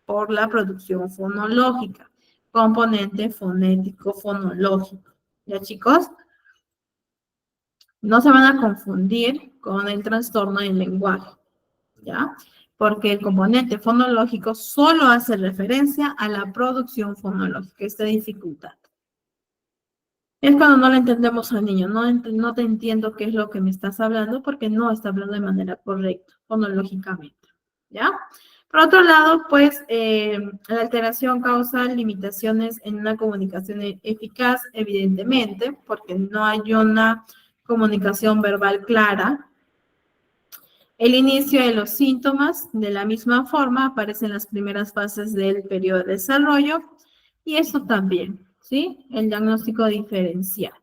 por la producción fonológica, componente fonético fonológico. ¿Ya, chicos? No se van a confundir con el trastorno del lenguaje, ¿ya? Porque el componente fonológico solo hace referencia a la producción fonológica, esta dificultad. Es cuando no le entendemos al niño, no te entiendo qué es lo que me estás hablando porque no está hablando de manera correcta, fonológicamente, ¿ya? Por otro lado, pues, la alteración causa limitaciones en una comunicación eficaz, evidentemente, porque no hay una comunicación verbal clara. El inicio de los síntomas, de la misma forma, aparecen en las primeras fases del periodo de desarrollo, y eso también, ¿sí? El diagnóstico diferencial.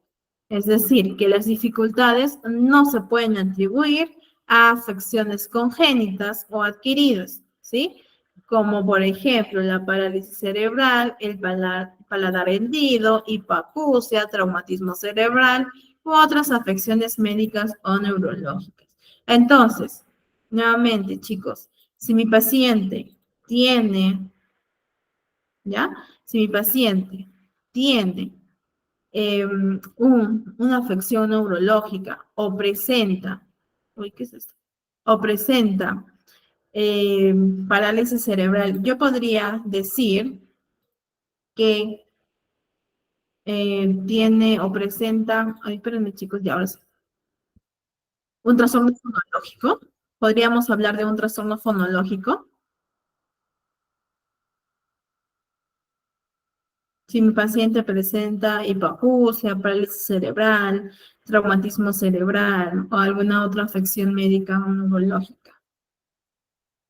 Es decir, que las dificultades no se pueden atribuir a afecciones congénitas o adquiridas, ¿sí? Como por ejemplo la parálisis cerebral, el paladar hendido, hipoacusia, traumatismo cerebral u otras afecciones médicas o neurológicas. Entonces, nuevamente, chicos, si mi paciente tiene, ¿ya? Si mi paciente tiene una afección neurológica o presenta, uy, ¿qué es esto? O presenta parálisis cerebral, yo podría decir que tiene o presenta, ay, espérenme chicos, ya ahora sí, un trastorno fonológico. Podríamos hablar de un trastorno fonológico. Si mi paciente presenta hipoacusia, parálisis cerebral, traumatismo cerebral o alguna otra afección médica o neurológica.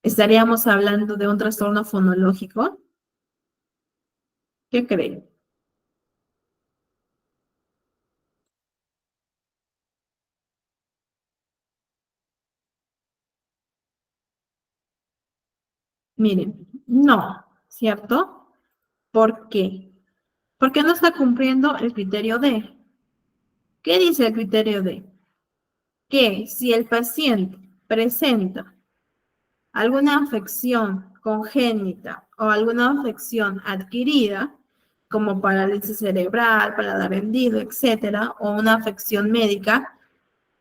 ¿Estaríamos hablando de un trastorno fonológico? ¿Qué creen? Miren, no, ¿cierto? ¿Por qué? Porque no está cumpliendo el criterio D. ¿Qué dice el criterio D? Que si el paciente presenta alguna afección congénita o alguna afección adquirida, como parálisis cerebral, paladar hendido, etcétera, o una afección médica,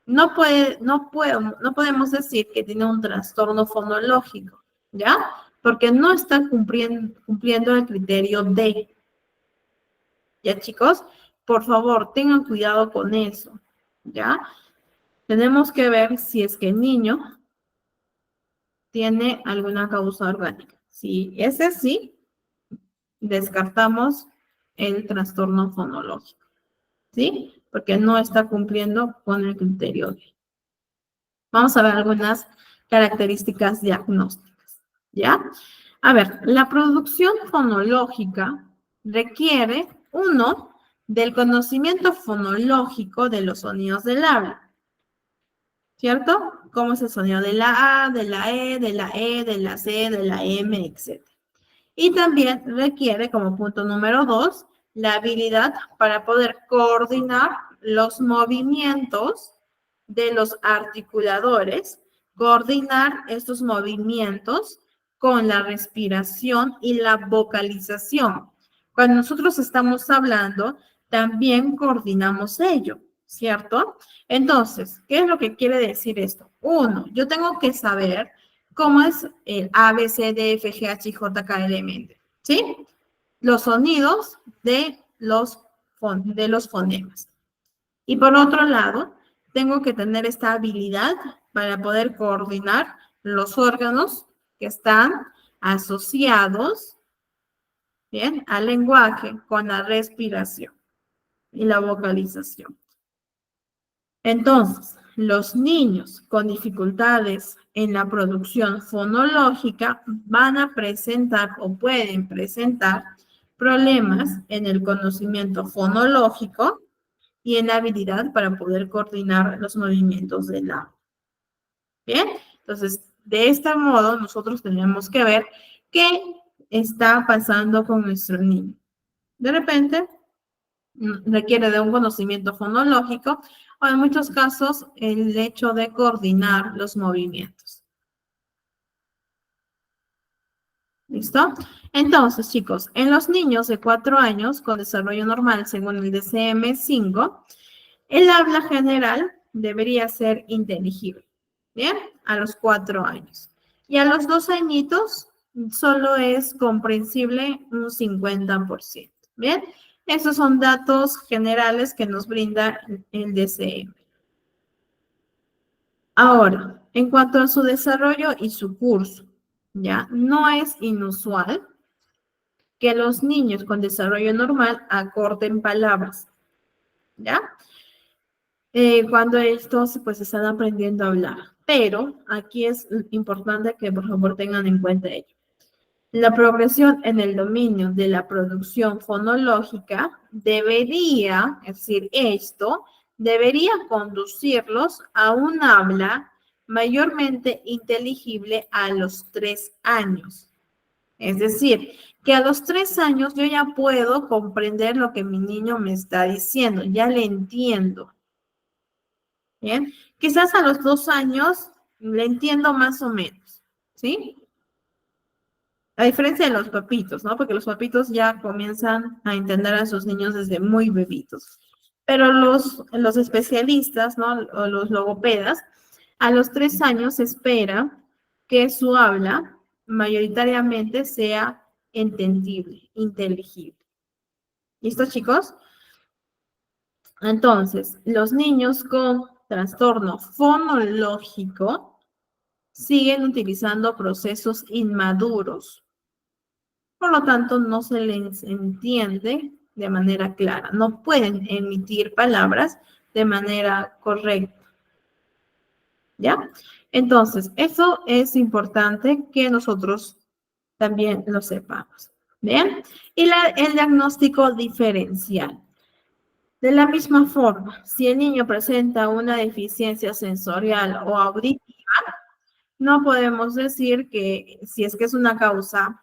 no podemos decir que tiene un trastorno fonológico, ¿ya? Porque no está cumpliendo el criterio D. ¿Ya, chicos? Por favor, tengan cuidado con eso, ¿ya? Tenemos que ver si es que el niño tiene alguna causa orgánica. Si es así, descartamos el trastorno fonológico, ¿sí? Porque no está cumpliendo con el criterio D. Vamos a ver algunas características diagnósticas, ¿ya? A ver, la producción fonológica requiere, uno, del conocimiento fonológico de los sonidos del habla, ¿cierto? Como es el sonido de la A, de la E, de la E, de la C, de la M, etc. Y también requiere, como punto número 2, la habilidad para poder coordinar los movimientos de los articuladores, coordinar estos movimientos con la respiración y la vocalización. Cuando nosotros estamos hablando, también coordinamos ello, ¿cierto? Entonces, ¿qué es lo que quiere decir esto? Uno, yo tengo que saber cómo es el A, B, C, D, F, G, H, I, J, K, L, M, N, ¿sí? Los sonidos de los fonemas. Y por otro lado, tengo que tener esta habilidad para poder coordinar los órganos que están asociados, ¿bien?, al lenguaje con la respiración y la vocalización. Entonces, los niños con dificultades en la producción fonológica van a presentar o pueden presentar problemas en el conocimiento fonológico y en la habilidad para poder coordinar los movimientos del habla. Bien, entonces, de este modo, nosotros tenemos que ver qué está pasando con nuestro niño. De repente, requiere de un conocimiento fonológico o en muchos casos el hecho de coordinar los movimientos. ¿Listo? Entonces, chicos, en los niños de 4 años con desarrollo normal según el DSM-5, el habla general debería ser inteligible, ¿bien? A los 4 años. Y a los 2 añitos solo es comprensible un 50%, ¿bien? Esos son datos generales que nos brinda el DSM. Ahora, en cuanto a su desarrollo y su curso, ¿ya? No es inusual que los niños con desarrollo normal acorten palabras, ¿ya? Cuando estos pues están aprendiendo a hablar. Pero aquí es importante que por favor tengan en cuenta ello. La progresión en el dominio de la producción fonológica debería, es decir, esto debería conducirlos a un habla mayormente inteligible a los 3 años. Es decir, que a los 3 años yo ya puedo comprender lo que mi niño me está diciendo, ya le entiendo. Bien, quizás a los 2 años le entiendo más o menos, ¿sí? A diferencia de los papitos, ¿no? Porque los papitos ya comienzan a entender a sus niños desde muy bebitos. Pero los especialistas, ¿no? O los logopedas, a los 3 años se espera que su habla mayoritariamente sea entendible, inteligible. ¿Listo, chicos? Entonces, los niños con trastorno fonológico siguen utilizando procesos inmaduros. Por lo tanto, no se les entiende de manera clara. No pueden emitir palabras de manera correcta. ¿Ya? Entonces, eso es importante que nosotros también lo sepamos. ¿Bien? Y el diagnóstico diferencial. De la misma forma, si el niño presenta una deficiencia sensorial o auditiva, no podemos decir que si es que es una causa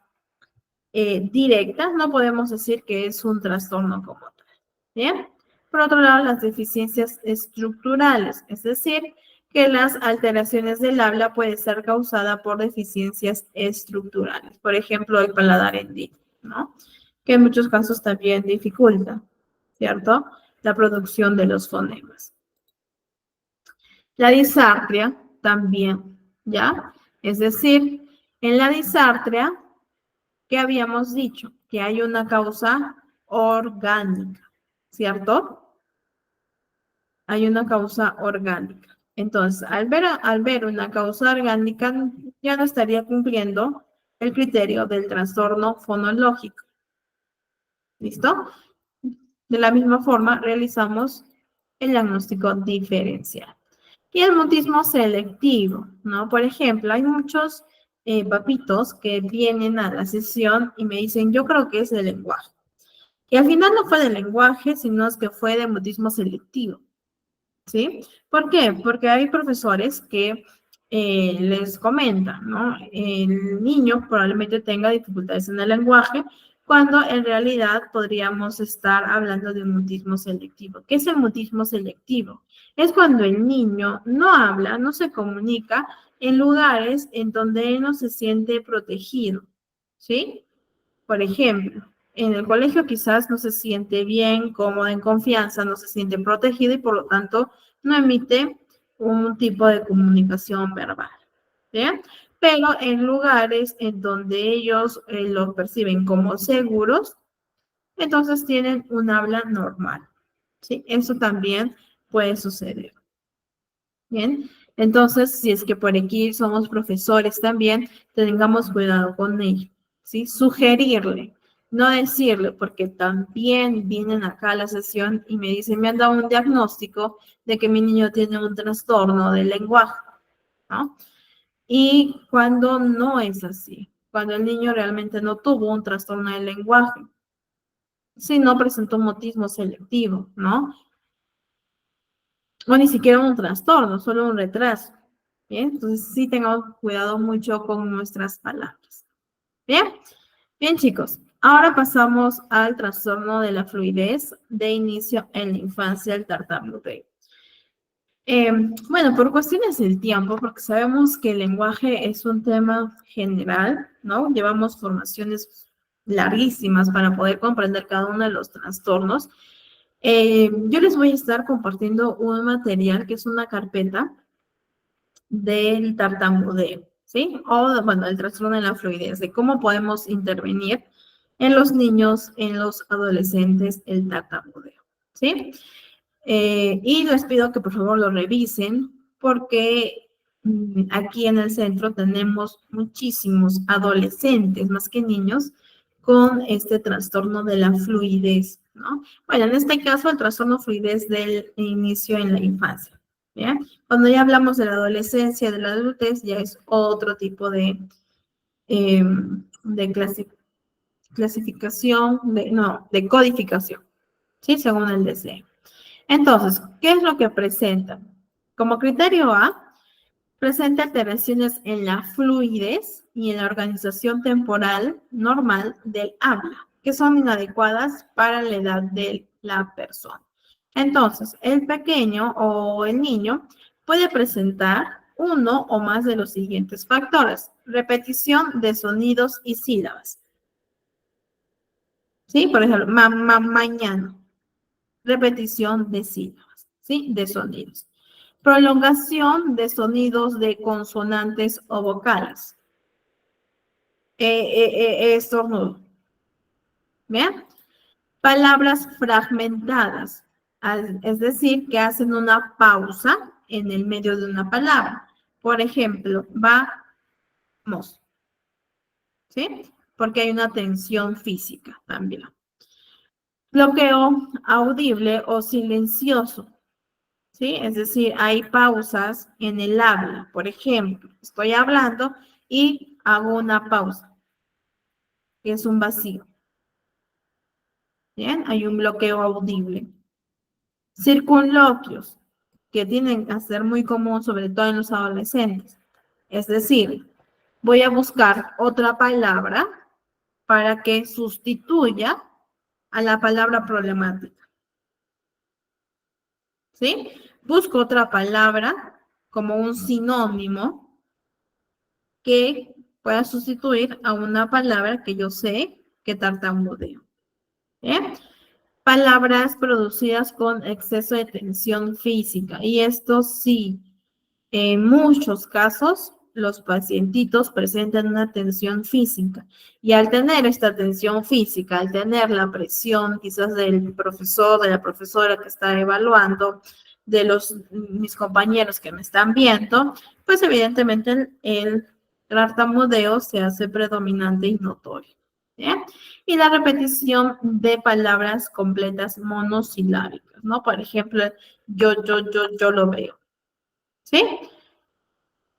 directa, no podemos decir que es un trastorno como tal. ¿Bien? Por otro lado, las deficiencias estructurales, es decir, que las alteraciones del habla pueden ser causadas por deficiencias estructurales. Por ejemplo, el paladar hendido, ¿no? Que en muchos casos también dificulta, ¿cierto?, la producción de los fonemas. La disartria también, ¿ya? Es decir, en la disartria, ¿qué habíamos dicho? Que hay una causa orgánica, ¿cierto? Hay una causa orgánica. Entonces, al ver una causa orgánica, ya no estaría cumpliendo el criterio del trastorno fonológico. ¿Listo? De la misma forma, realizamos el diagnóstico diferencial. Y el mutismo selectivo, ¿no? Por ejemplo, hay muchos papitos que vienen a la sesión y me dicen, yo creo que es de lenguaje. Y al final no fue de lenguaje, sino es que fue de mutismo selectivo. ¿Sí? ¿Por qué? Porque hay profesores que les comentan, ¿no? El niño probablemente tenga dificultades en el lenguaje, cuando en realidad podríamos estar hablando de un mutismo selectivo. ¿Qué es el mutismo selectivo? Es cuando el niño no habla, no se comunica en lugares en donde él no se siente protegido, ¿sí? Por ejemplo, en el colegio quizás no se siente bien, cómodo, en confianza, no se siente protegido y por lo tanto no emite un tipo de comunicación verbal. ¿Bien? Pero en lugares en donde ellos lo perciben como seguros, entonces tienen un habla normal. ¿Sí? Eso también puede suceder. Bien, entonces si es que por aquí somos profesores también, tengamos cuidado con ello, ¿sí? Sugerirle, no decirle, porque también vienen acá a la sesión y me dicen, me han dado un diagnóstico de que mi niño tiene un trastorno del lenguaje, ¿no? Y cuando no es así, cuando el niño realmente no tuvo un trastorno del lenguaje, sino presentó un mutismo selectivo, ¿no? O ni siquiera un trastorno, solo un retraso. Bien, entonces sí tengamos cuidado mucho con nuestras palabras. Bien, bien chicos, ahora pasamos al trastorno de la fluidez de inicio en la infancia, el tartamudeo. Bueno, por cuestiones del tiempo, porque sabemos que el lenguaje es un tema general, ¿no? Llevamos formaciones larguísimas para poder comprender cada uno de los trastornos. Yo les voy a estar compartiendo un material que es una carpeta del tartamudeo, ¿sí? O, bueno, el trastorno de la fluidez, de cómo podemos intervenir en los niños, en los adolescentes, el tartamudeo, ¿sí? Y les pido que por favor lo revisen porque aquí en el centro tenemos muchísimos adolescentes, más que niños, con este trastorno de la fluidez, ¿no? Bueno, en este caso el trastorno fluidez del inicio en la infancia, ¿bien? Cuando ya hablamos de la adolescencia, de la adultez, ya es otro tipo de clasificación, de codificación, ¿sí? Según el deseo. Entonces, ¿qué es lo que presenta? Como criterio A, presenta alteraciones en la fluidez y en la organización temporal normal del habla, que son inadecuadas para la edad de la persona. Entonces, el pequeño o el niño puede presentar uno o más de los siguientes factores. Repetición de sonidos y sílabas. ¿Sí? Por ejemplo, mamá, mañana. Repetición de sílabas, ¿sí? De sonidos. Prolongación de sonidos de consonantes o vocales. Estornudo. ¿Bien? Palabras fragmentadas, es decir, que hacen una pausa en el medio de una palabra. Por ejemplo, vamos, ¿sí? Porque hay una tensión física también. Bloqueo audible o silencioso, ¿sí? Es decir, hay pausas en el habla. Por ejemplo, estoy hablando y hago una pausa, que es un vacío. Bien, hay un bloqueo audible. Circunloquios, que tienden a ser muy común, sobre todo en los adolescentes. Es decir, voy a buscar otra palabra para que sustituya a la palabra problemática. ¿sí? Busco otra palabra como un sinónimo que pueda sustituir a una palabra que yo sé que tartamudeo. ¿Eh? Palabras producidas con exceso de tensión física. Y esto sí, en muchos casos, los pacientitos presentan una tensión física. Y al tener esta tensión física, al tener la presión quizás del profesor, de la profesora que está evaluando, de mis compañeros que me están viendo, pues evidentemente el tartamudeo se hace predominante y notorio. ¿Bien? Y la repetición de palabras completas monosilábicas, ¿no? Por ejemplo, yo lo veo. ¿Sí?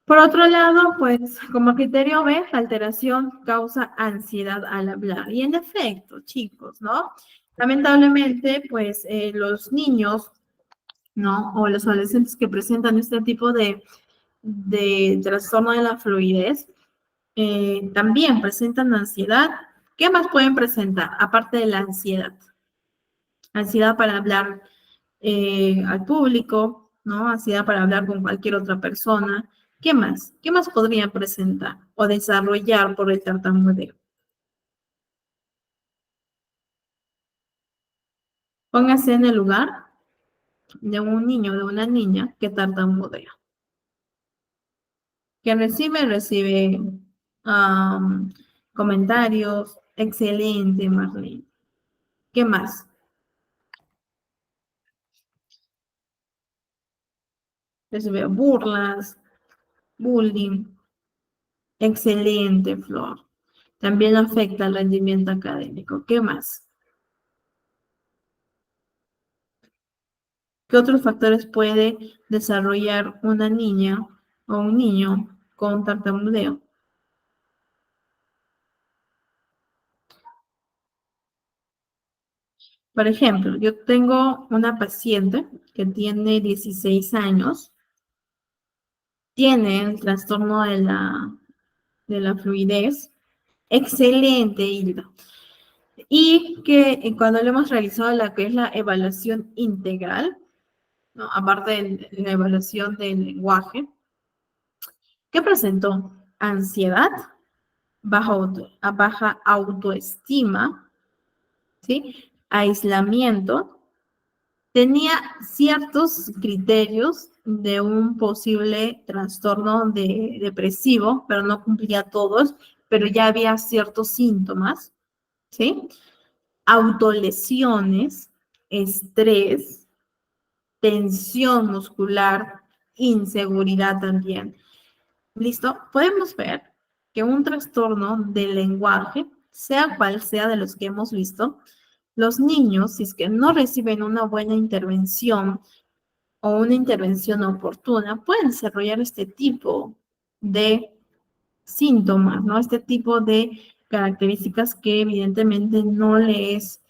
Por otro lado, pues como criterio B, la alteración causa ansiedad al hablar. Y en efecto, chicos, ¿no? Lamentablemente, pues los niños, ¿no? O los adolescentes que presentan este tipo de trastorno de la fluidez, también presentan ansiedad. ¿Qué más pueden presentar? Aparte de la ansiedad. Ansiedad para hablar al público, ¿no? Ansiedad para hablar con cualquier otra persona. ¿Qué más? ¿Qué más podrían presentar o desarrollar por el tartamudeo? Póngase en el lugar de un niño, de una niña que tartamudea. Que recibe comentarios. Excelente, Marlene. ¿Qué más? Recibe burlas, bullying. Excelente, Flor. También afecta el rendimiento académico. ¿Qué más? ¿Qué otros factores puede desarrollar una niña o un niño con tartamudeo? Por ejemplo, yo tengo una paciente que tiene 16 años, tiene el trastorno de la fluidez. Excelente, Hilda. Y que cuando le hemos realizado la que es la evaluación integral, ¿no? Aparte de la evaluación del lenguaje, ¿qué presentó? Ansiedad, baja autoestima, ¿sí? Aislamiento. Tenía ciertos criterios de un posible trastorno depresivo, pero no cumplía todos, pero ya había ciertos síntomas, ¿sí? Autolesiones, estrés, tensión muscular, inseguridad también. ¿Listo? Podemos ver que un trastorno del lenguaje, sea cual sea de los que hemos visto, los niños, si es que no reciben una buena intervención o una intervención oportuna, pueden desarrollar este tipo de síntomas, ¿no? Este tipo de características que evidentemente no le es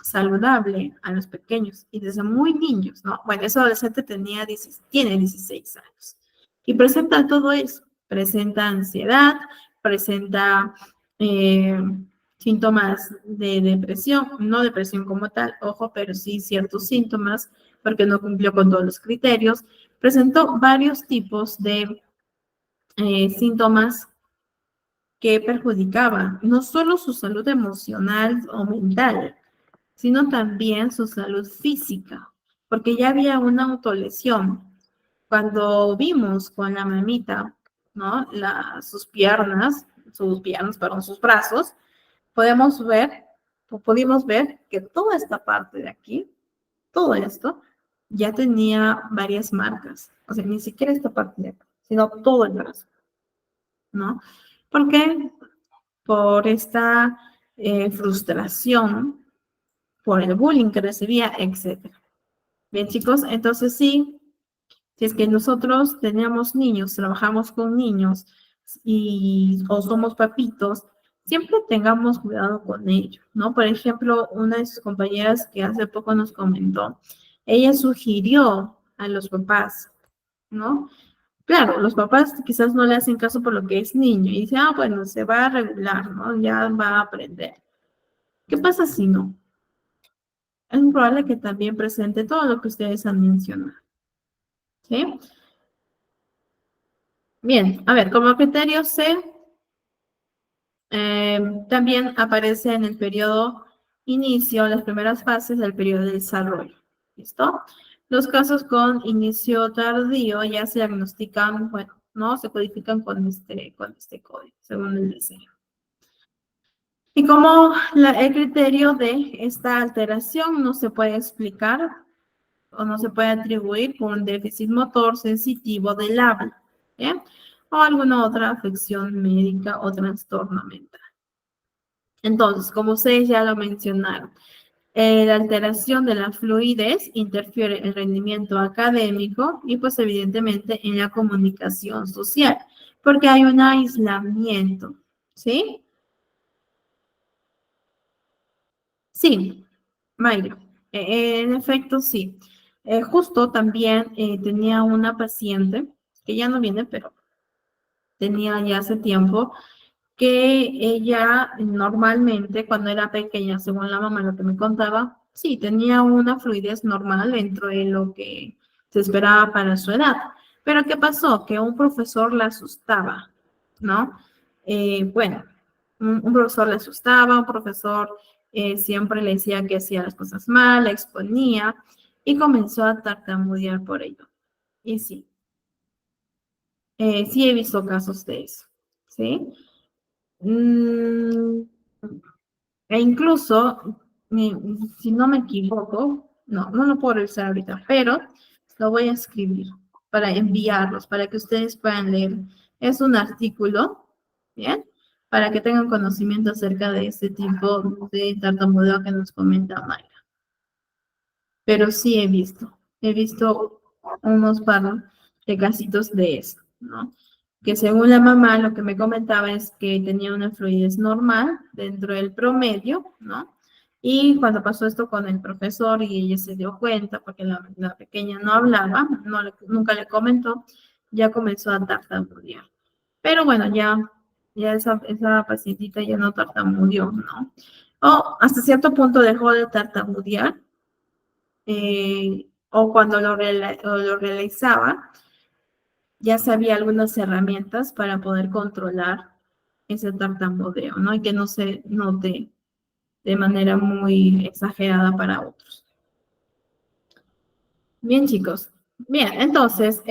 saludable a los pequeños y desde muy niños, ¿no? Bueno, ese adolescente tiene 16 años y presenta todo eso, presenta ansiedad, presenta eh, síntomas de depresión, no depresión como tal, ojo, pero sí ciertos síntomas porque no cumplió con todos los criterios, presentó varios tipos de síntomas que perjudicaban no solo su salud emocional o mental, sino también su salud física, porque ya había una autolesión. Cuando vimos con la mamita, ¿no? Sus brazos, pudimos ver que toda esta parte de aquí, todo esto, ya tenía varias marcas. O sea, ni siquiera esta parte de acá, sino todo el brazo, ¿no? ¿Por qué? Por esta frustración, por el bullying que recibía, etc. Bien, chicos, entonces sí, si es que nosotros teníamos niños, trabajamos con niños o somos papitos, siempre tengamos cuidado con ellos, ¿no? Por ejemplo, una de sus compañeras que hace poco nos comentó, ella sugirió a los papás, ¿no? Claro, los papás quizás no le hacen caso por lo que es niño y dicen, bueno, se va a regular, ¿no? Ya va a aprender. ¿Qué pasa si no? es muy probable que también presente todo lo que ustedes han mencionado. ¿Sí? Bien, a ver, como criterio C, también aparece en el periodo inicio, las primeras fases del periodo de desarrollo. ¿Listo? Los casos con inicio tardío ya se diagnostican, bueno, ¿no? Se codifican con este código, según el deseo. Y como el criterio de esta alteración no se puede explicar o no se puede atribuir por un déficit motor sensitivo del habla, ¿bien? O alguna otra afección médica o trastorno mental. Entonces, como ustedes ya lo mencionaron, la alteración de la fluidez interfiere en el rendimiento académico y pues evidentemente en la comunicación social, porque hay un aislamiento, ¿sí? Sí, Mayra, en efecto sí. Justo también tenía una paciente, que ya no viene, pero tenía ya hace tiempo, que ella normalmente cuando era pequeña, según la mamá lo que me contaba, sí, tenía una fluidez normal dentro de lo que se esperaba para su edad. Pero ¿qué pasó? Que un profesor la asustaba, ¿no? Bueno, un profesor le asustaba, un profesor siempre le decía que hacía las cosas mal, la exponía y comenzó a tartamudear por ello. Y sí, sí he visto casos de eso, ¿sí? Mm, e incluso, si no me equivoco, no lo puedo revisar ahorita, pero lo voy a escribir para enviarlos, para que ustedes puedan leer. Es un artículo, ¿bien? Para que tengan conocimiento acerca de este tipo de tartamudeo que nos comenta Mayra. Pero sí he visto unos par de casitos de eso, ¿no? Que según la mamá lo que me comentaba es que tenía una fluidez normal dentro del promedio, ¿no? Y cuando pasó esto con el profesor y ella se dio cuenta, porque la pequeña no hablaba, nunca le comentó, ya comenzó a tartamudear. Pero bueno, ya esa pacientita ya no tartamudeó, ¿no? O hasta cierto punto dejó de tartamudear, o cuando lo realizaba, ya sabía algunas herramientas para poder controlar ese tartamudeo, ¿no? Y que no se note de manera muy exagerada para otros. Bien, chicos. Bien, entonces,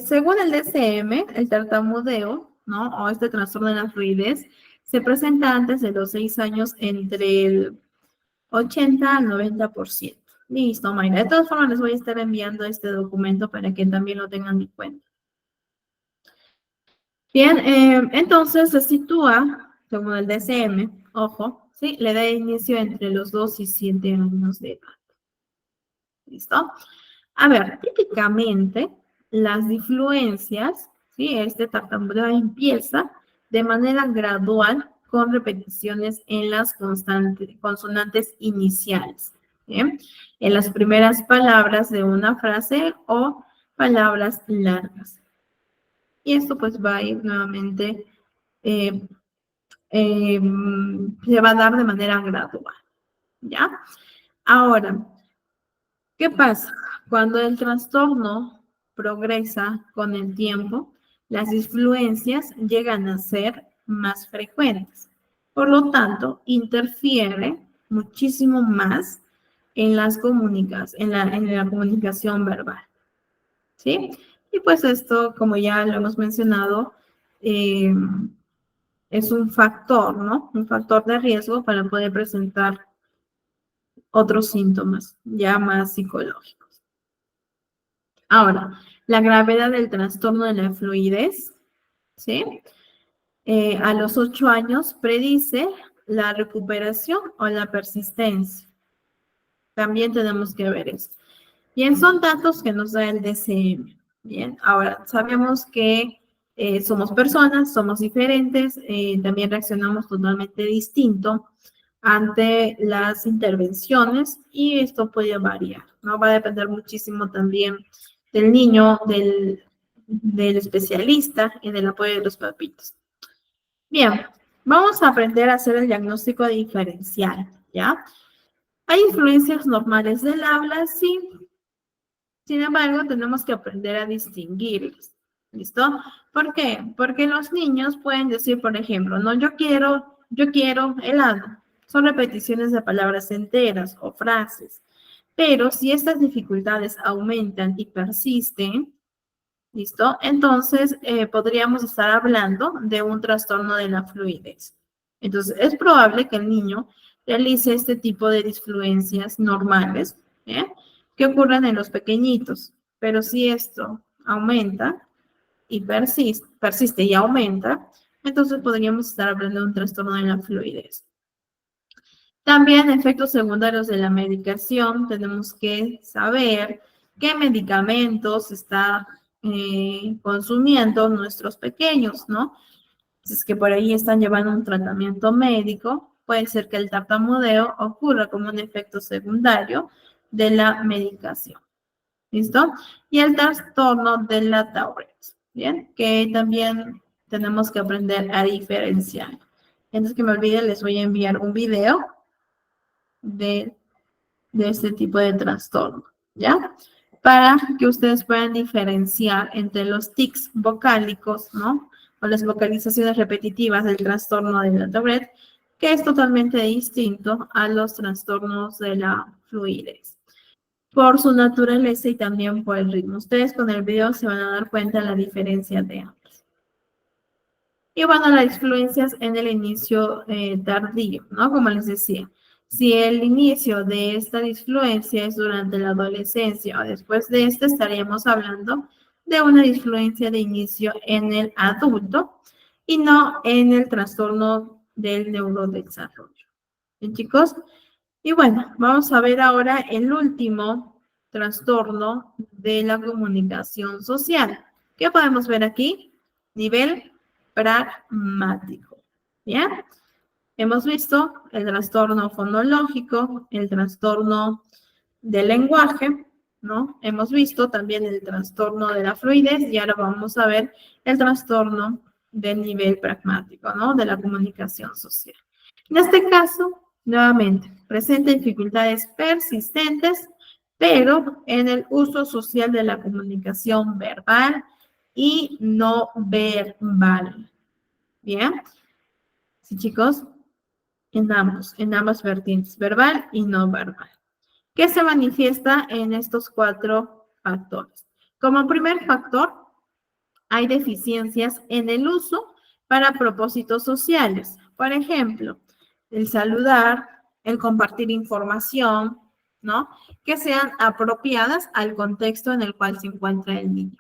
según el DSM, el tartamudeo, ¿no? O este trastorno de la fluidez, se presenta antes de los 6 años entre el 80 al 90%. Listo, Mayra. De todas formas, les voy a estar enviando este documento para que también lo tengan en cuenta. Bien, entonces se sitúa, según el DSM, ojo, ¿sí? Le da inicio entre los 2 y 7 años de edad. ¿Listo? A ver, típicamente las difluencias, ¿sí? Este tartamudeo empieza de manera gradual con repeticiones en las consonantes iniciales, ¿bien? En las primeras palabras de una frase o palabras largas. Y esto pues va a ir nuevamente, se va a dar de manera gradual, ¿ya? Ahora, ¿qué pasa? Cuando el trastorno progresa con el tiempo, las disfluencias llegan a ser más frecuentes. Por lo tanto, interfiere muchísimo más en las en la comunicación verbal. ¿Sí? Y pues esto, como ya lo hemos mencionado, es un factor, ¿no? Un factor de riesgo para poder presentar otros síntomas ya más psicológicos. Ahora, la gravedad del trastorno de la fluidez, ¿sí? A los 8 años predice la recuperación o la persistencia. También tenemos que ver esto. Bien, son datos que nos da el DSM. Bien, ahora sabemos que somos personas, somos diferentes, también reaccionamos totalmente distinto ante las intervenciones y esto puede variar, ¿no? Va a depender muchísimo también del niño, del especialista y del apoyo de los papitos. Bien, vamos a aprender a hacer el diagnóstico diferencial, ¿ya? ¿Hay influencias normales del habla? Sí. Sin embargo, tenemos que aprender a distinguirlas. ¿Listo? ¿Por qué? Porque los niños pueden decir, por ejemplo, no, yo quiero helado. Son repeticiones de palabras enteras o frases. Pero si estas dificultades aumentan y persisten, ¿listo? Entonces, podríamos estar hablando de un trastorno de la fluidez. Entonces, es probable que el niño realice este tipo de disfluencias normales, ¿eh? Que ocurren en los pequeñitos. Pero si esto aumenta y persiste y aumenta, entonces podríamos estar hablando de un trastorno de la fluidez. También efectos secundarios de la medicación, tenemos que saber qué medicamentos está consumiendo nuestros pequeños, ¿no? Si es que por ahí están llevando un tratamiento médico, puede ser que el tartamudeo ocurra como un efecto secundario de la medicación. ¿Listo? Y el trastorno de la Tourette, ¿bien? Que también tenemos que aprender a diferenciar. Antes que me olvide, les voy a enviar un video de este tipo de trastorno, ¿ya? Para que ustedes puedan diferenciar entre los tics vocálicos, ¿no? O las vocalizaciones repetitivas del trastorno de la Tourette, que es totalmente distinto a los trastornos de la fluidez, por su naturaleza y también por el ritmo. Ustedes con el video se van a dar cuenta de la diferencia de ambos. Y bueno, las influencias en el inicio tardío, ¿no? Como les decía, si el inicio de esta disfluencia es durante la adolescencia o después de esta, estaríamos hablando de una disfluencia de inicio en el adulto y no en el trastorno del neurodesarrollo. ¿Bien, chicos? Y bueno, vamos a ver ahora el último trastorno de la comunicación social. ¿Qué podemos ver aquí? Nivel pragmático. ¿Bien? Hemos visto el trastorno fonológico, el trastorno del lenguaje, ¿no? Hemos visto también el trastorno de la fluidez y ahora vamos a ver el trastorno del nivel pragmático, ¿no? De la comunicación social. En este caso, nuevamente, presenta dificultades persistentes, pero en el uso social de la comunicación verbal y no verbal. ¿Bien? Sí, chicos, en ambas vertientes, verbal y no verbal. ¿Qué se manifiesta en estos 4 factores? Como primer factor, hay deficiencias en el uso para propósitos sociales. Por ejemplo, el saludar, el compartir información, ¿no? Que sean apropiadas al contexto en el cual se encuentra el niño.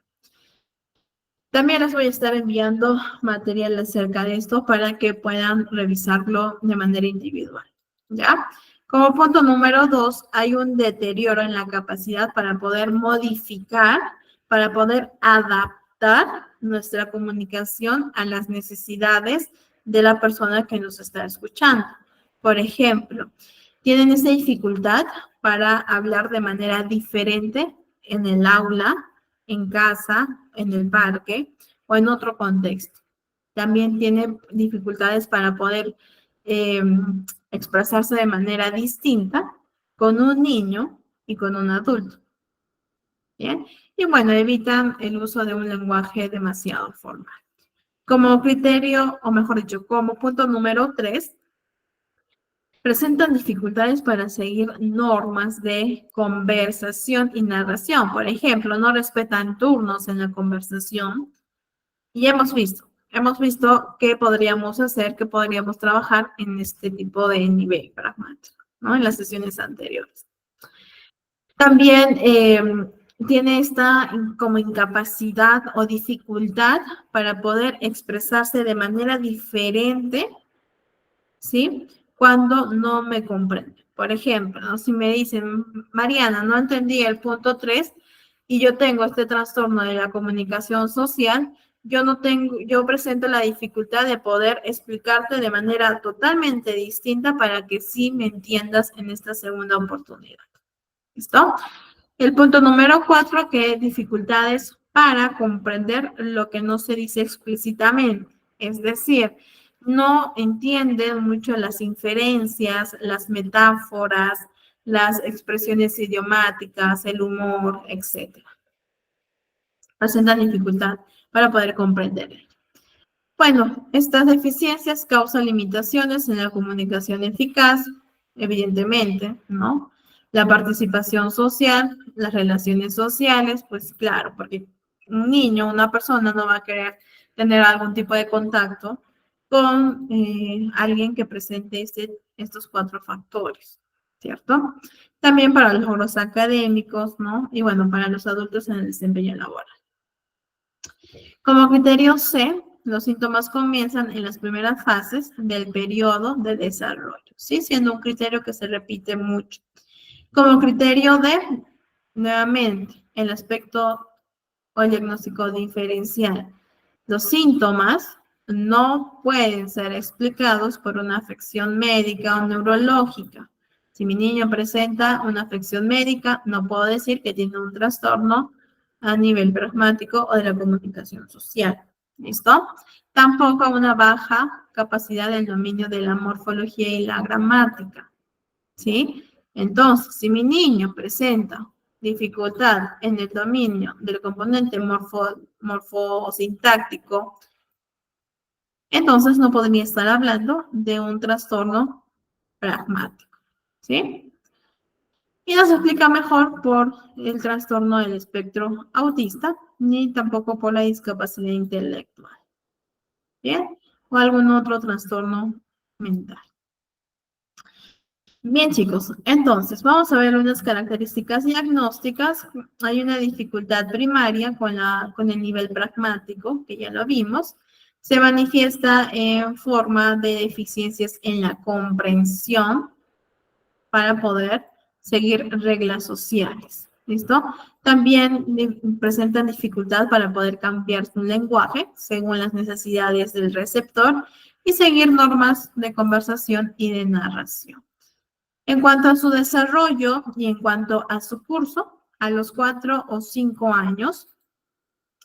También les voy a estar enviando material acerca de esto para que puedan revisarlo de manera individual, ¿ya? Como punto número 2, hay un deterioro en la capacidad para poder modificar, para poder adaptar nuestra comunicación a las necesidades de la persona que nos está escuchando. Por ejemplo, tienen esa dificultad para hablar de manera diferente en el aula, en casa, en el parque o en otro contexto. También tiene dificultades para poder expresarse de manera distinta con un niño y con un adulto. ¿Bien? Y bueno, evitan el uso de un lenguaje demasiado formal. Como criterio, o mejor dicho, como punto número 3, presentan dificultades para seguir normas de conversación y narración. Por ejemplo, no respetan turnos en la conversación. Y hemos visto qué podríamos hacer, qué podríamos trabajar en este tipo de nivel pragmático, ¿no? En las sesiones anteriores. También tiene esta como incapacidad o dificultad para poder expresarse de manera diferente, ¿sí? Cuando no me comprenden. Por ejemplo, ¿no? Si me dicen, Mariana, no entendí el punto 3 y yo tengo este trastorno de la comunicación social, yo presento la dificultad de poder explicarte de manera totalmente distinta para que sí me entiendas en esta segunda oportunidad. ¿Listo? El punto número 4, que es dificultades para comprender lo que no se dice explícitamente. Es decir, no entienden mucho las inferencias, las metáforas, las expresiones idiomáticas, el humor, etc. Presentan dificultad para poder comprender. Bueno, estas deficiencias causan limitaciones en la comunicación eficaz, evidentemente, ¿no? La participación social, las relaciones sociales, pues claro, porque un niño, una persona no va a querer tener algún tipo de contacto con alguien que presente estos 4 factores, ¿cierto? También para los logros académicos, ¿no? Y bueno, para los adultos en el desempeño laboral. Como criterio C, los síntomas comienzan en las primeras fases del periodo de desarrollo, ¿sí? Siendo un criterio que se repite mucho. Como criterio D, nuevamente, el aspecto o el diagnóstico diferencial. Los síntomas no pueden ser explicados por una afección médica o neurológica. Si mi niño presenta una afección médica, no puedo decir que tiene un trastorno a nivel pragmático o de la comunicación social. ¿Listo? Tampoco una baja capacidad del dominio de la morfología y la gramática. ¿Sí? Entonces, si mi niño presenta dificultad en el dominio del componente morfosintáctico, entonces no podría estar hablando de un trastorno pragmático. ¿Sí? Y no se explica mejor por el trastorno del espectro autista, ni tampoco por la discapacidad intelectual. ¿Bien? O algún otro trastorno mental. Bien, chicos, entonces vamos a ver unas características diagnósticas. Hay una dificultad primaria con el nivel pragmático, que ya lo vimos. Se manifiesta en forma de deficiencias en la comprensión para poder seguir reglas sociales. ¿Listo? También presentan dificultad para poder cambiar su lenguaje según las necesidades del receptor y seguir normas de conversación y de narración. En cuanto a su desarrollo y en cuanto a su curso, a los 4 o 5 años,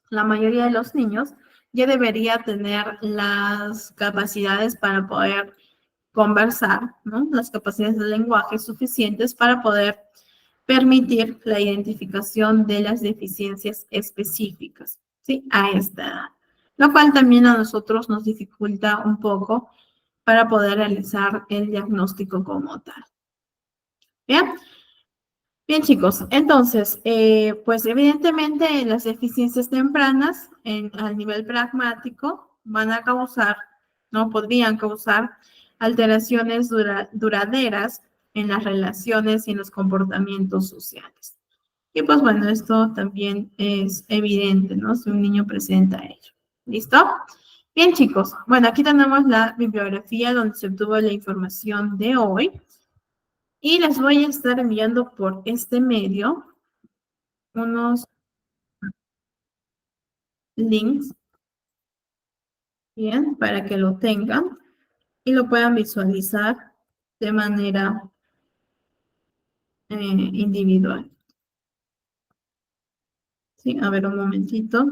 la mayoría de los niños ya debería tener las capacidades para poder conversar, ¿no? Las capacidades de lenguaje suficientes para poder permitir la identificación de las deficiencias específicas, ¿sí? A esta edad. Lo cual también a nosotros nos dificulta un poco para poder realizar el diagnóstico como tal. ¿Bien? Bien, chicos, entonces, pues evidentemente las deficiencias tempranas al nivel pragmático van a causar, ¿no? Podrían causar alteraciones duraderas en las relaciones y en los comportamientos sociales. Y pues bueno, esto también es evidente, ¿no? Si un niño presenta ello. ¿Listo? Bien, chicos, bueno, aquí tenemos la bibliografía donde se obtuvo la información de hoy. Y les voy a estar enviando por este medio unos links, bien, para que lo tengan y lo puedan visualizar de manera individual. Sí, a ver un momentito.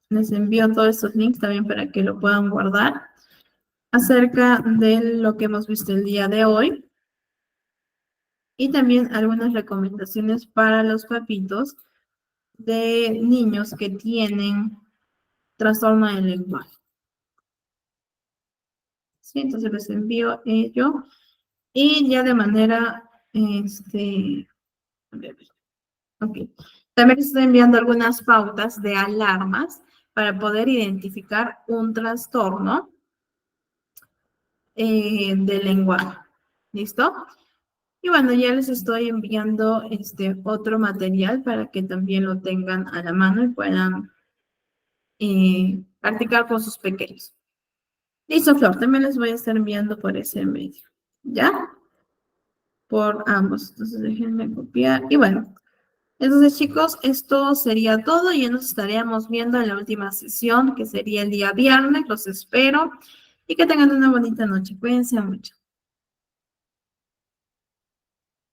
Les envío todos estos links también para que lo puedan guardar acerca de lo que hemos visto el día de hoy. Y también algunas recomendaciones para los papitos de niños que tienen trastorno del lenguaje. Sí, entonces les envío ello. Y ya de manera, ok. También les estoy enviando algunas pautas de alarmas para poder identificar un trastorno del lenguaje. ¿Listo? Y bueno, ya les estoy enviando otro material para que también lo tengan a la mano y puedan practicar con sus pequeños. Listo, Flor, también les voy a estar enviando por ese medio. ¿Ya? Por ambos. Entonces déjenme copiar. Y bueno, entonces chicos, esto sería todo. Ya nos estaríamos viendo en la última sesión, que sería el día viernes. Los espero. Y que tengan una bonita noche. Cuídense mucho.